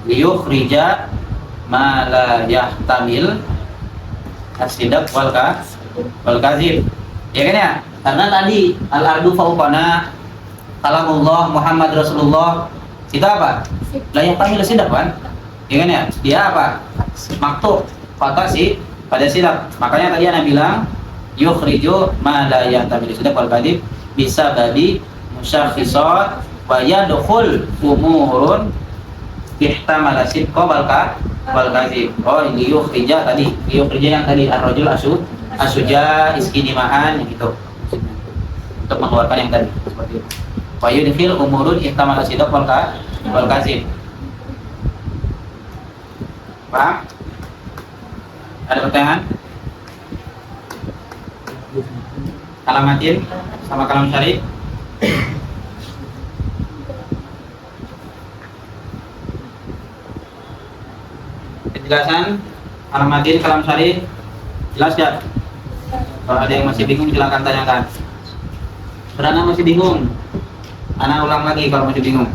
Liyukhrija ma la yahtamil as-sidq wal kadzib. Ya kan ya? Karena tadi al-ardu fauqana, kalamullah Muhammad Rasulullah itu apa? La yahtamil as-sidq kan? Ya kan ya? Dia apa? Maktub kata si pada sidq. Makanya tadi anak bilang yukhriju ma la yahtamil as-sidq wal kadzib bisa babi musyakhisat wa yadkhul umurun ihtamala sidqa wal kadzib. Oh, ini yukhrija tadi. Yukhrija yang tadi ar-rajul asuja iskinimaan yang itu. Untuk mengeluarkan yang tadi seperti itu. Wa yudkhil umurun ihtamala sidqa wal kadzib. Paham? Ada pertanyaan? Alamatin sama kalam syarif. Penjelasan Alamadin Kalam Sari jelas ya? Kalau ada yang masih bingung silakan tanyakan. Berana masih bingung? Anak ulang lagi kalau masih bingung.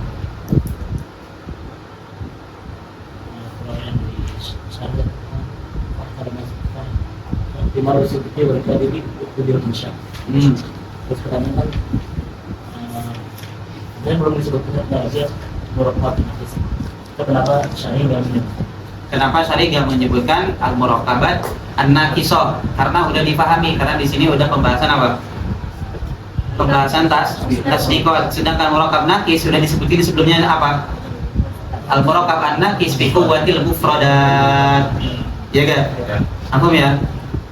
Di mana seperti mereka ini di Indonesia. Terus kadang kan dan belum disebutkan aja murakabat nafis. Kenapa Syari nggak menyebutkan? Kenapa Syari nggak menyebutkan al-murakabat an-naqisoh? Karena udah dipahami, karena di sini udah pembahasan apa? Pembahasan tasdiqot. Sedangkan murakab naqis sudah disebutin sebelumnya apa? Al-murakab an-naqis fi quwwatil mufradat. Ya kan? Paham ya?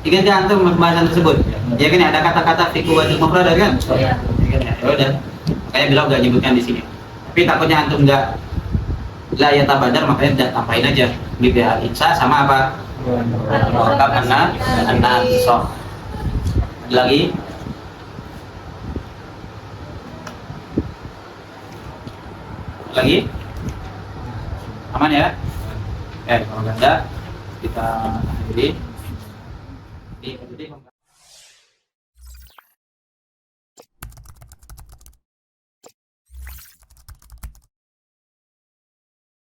Ingat kan antum pembahasan tersebut? Ya kan ada kata-kata fi quwwatil mufradat kan? Ya kan ya. Udah. Kayak bilang nggak nyebutkan di sini. Tapi takutnya antum nggak la ya tabadar, makanya udah tambahin aja gitu ya. Insya sama apa? Murakab an-naqisoh. Lagi? Lagi? Aman ya? Kalau nggak ada, kita akhiri.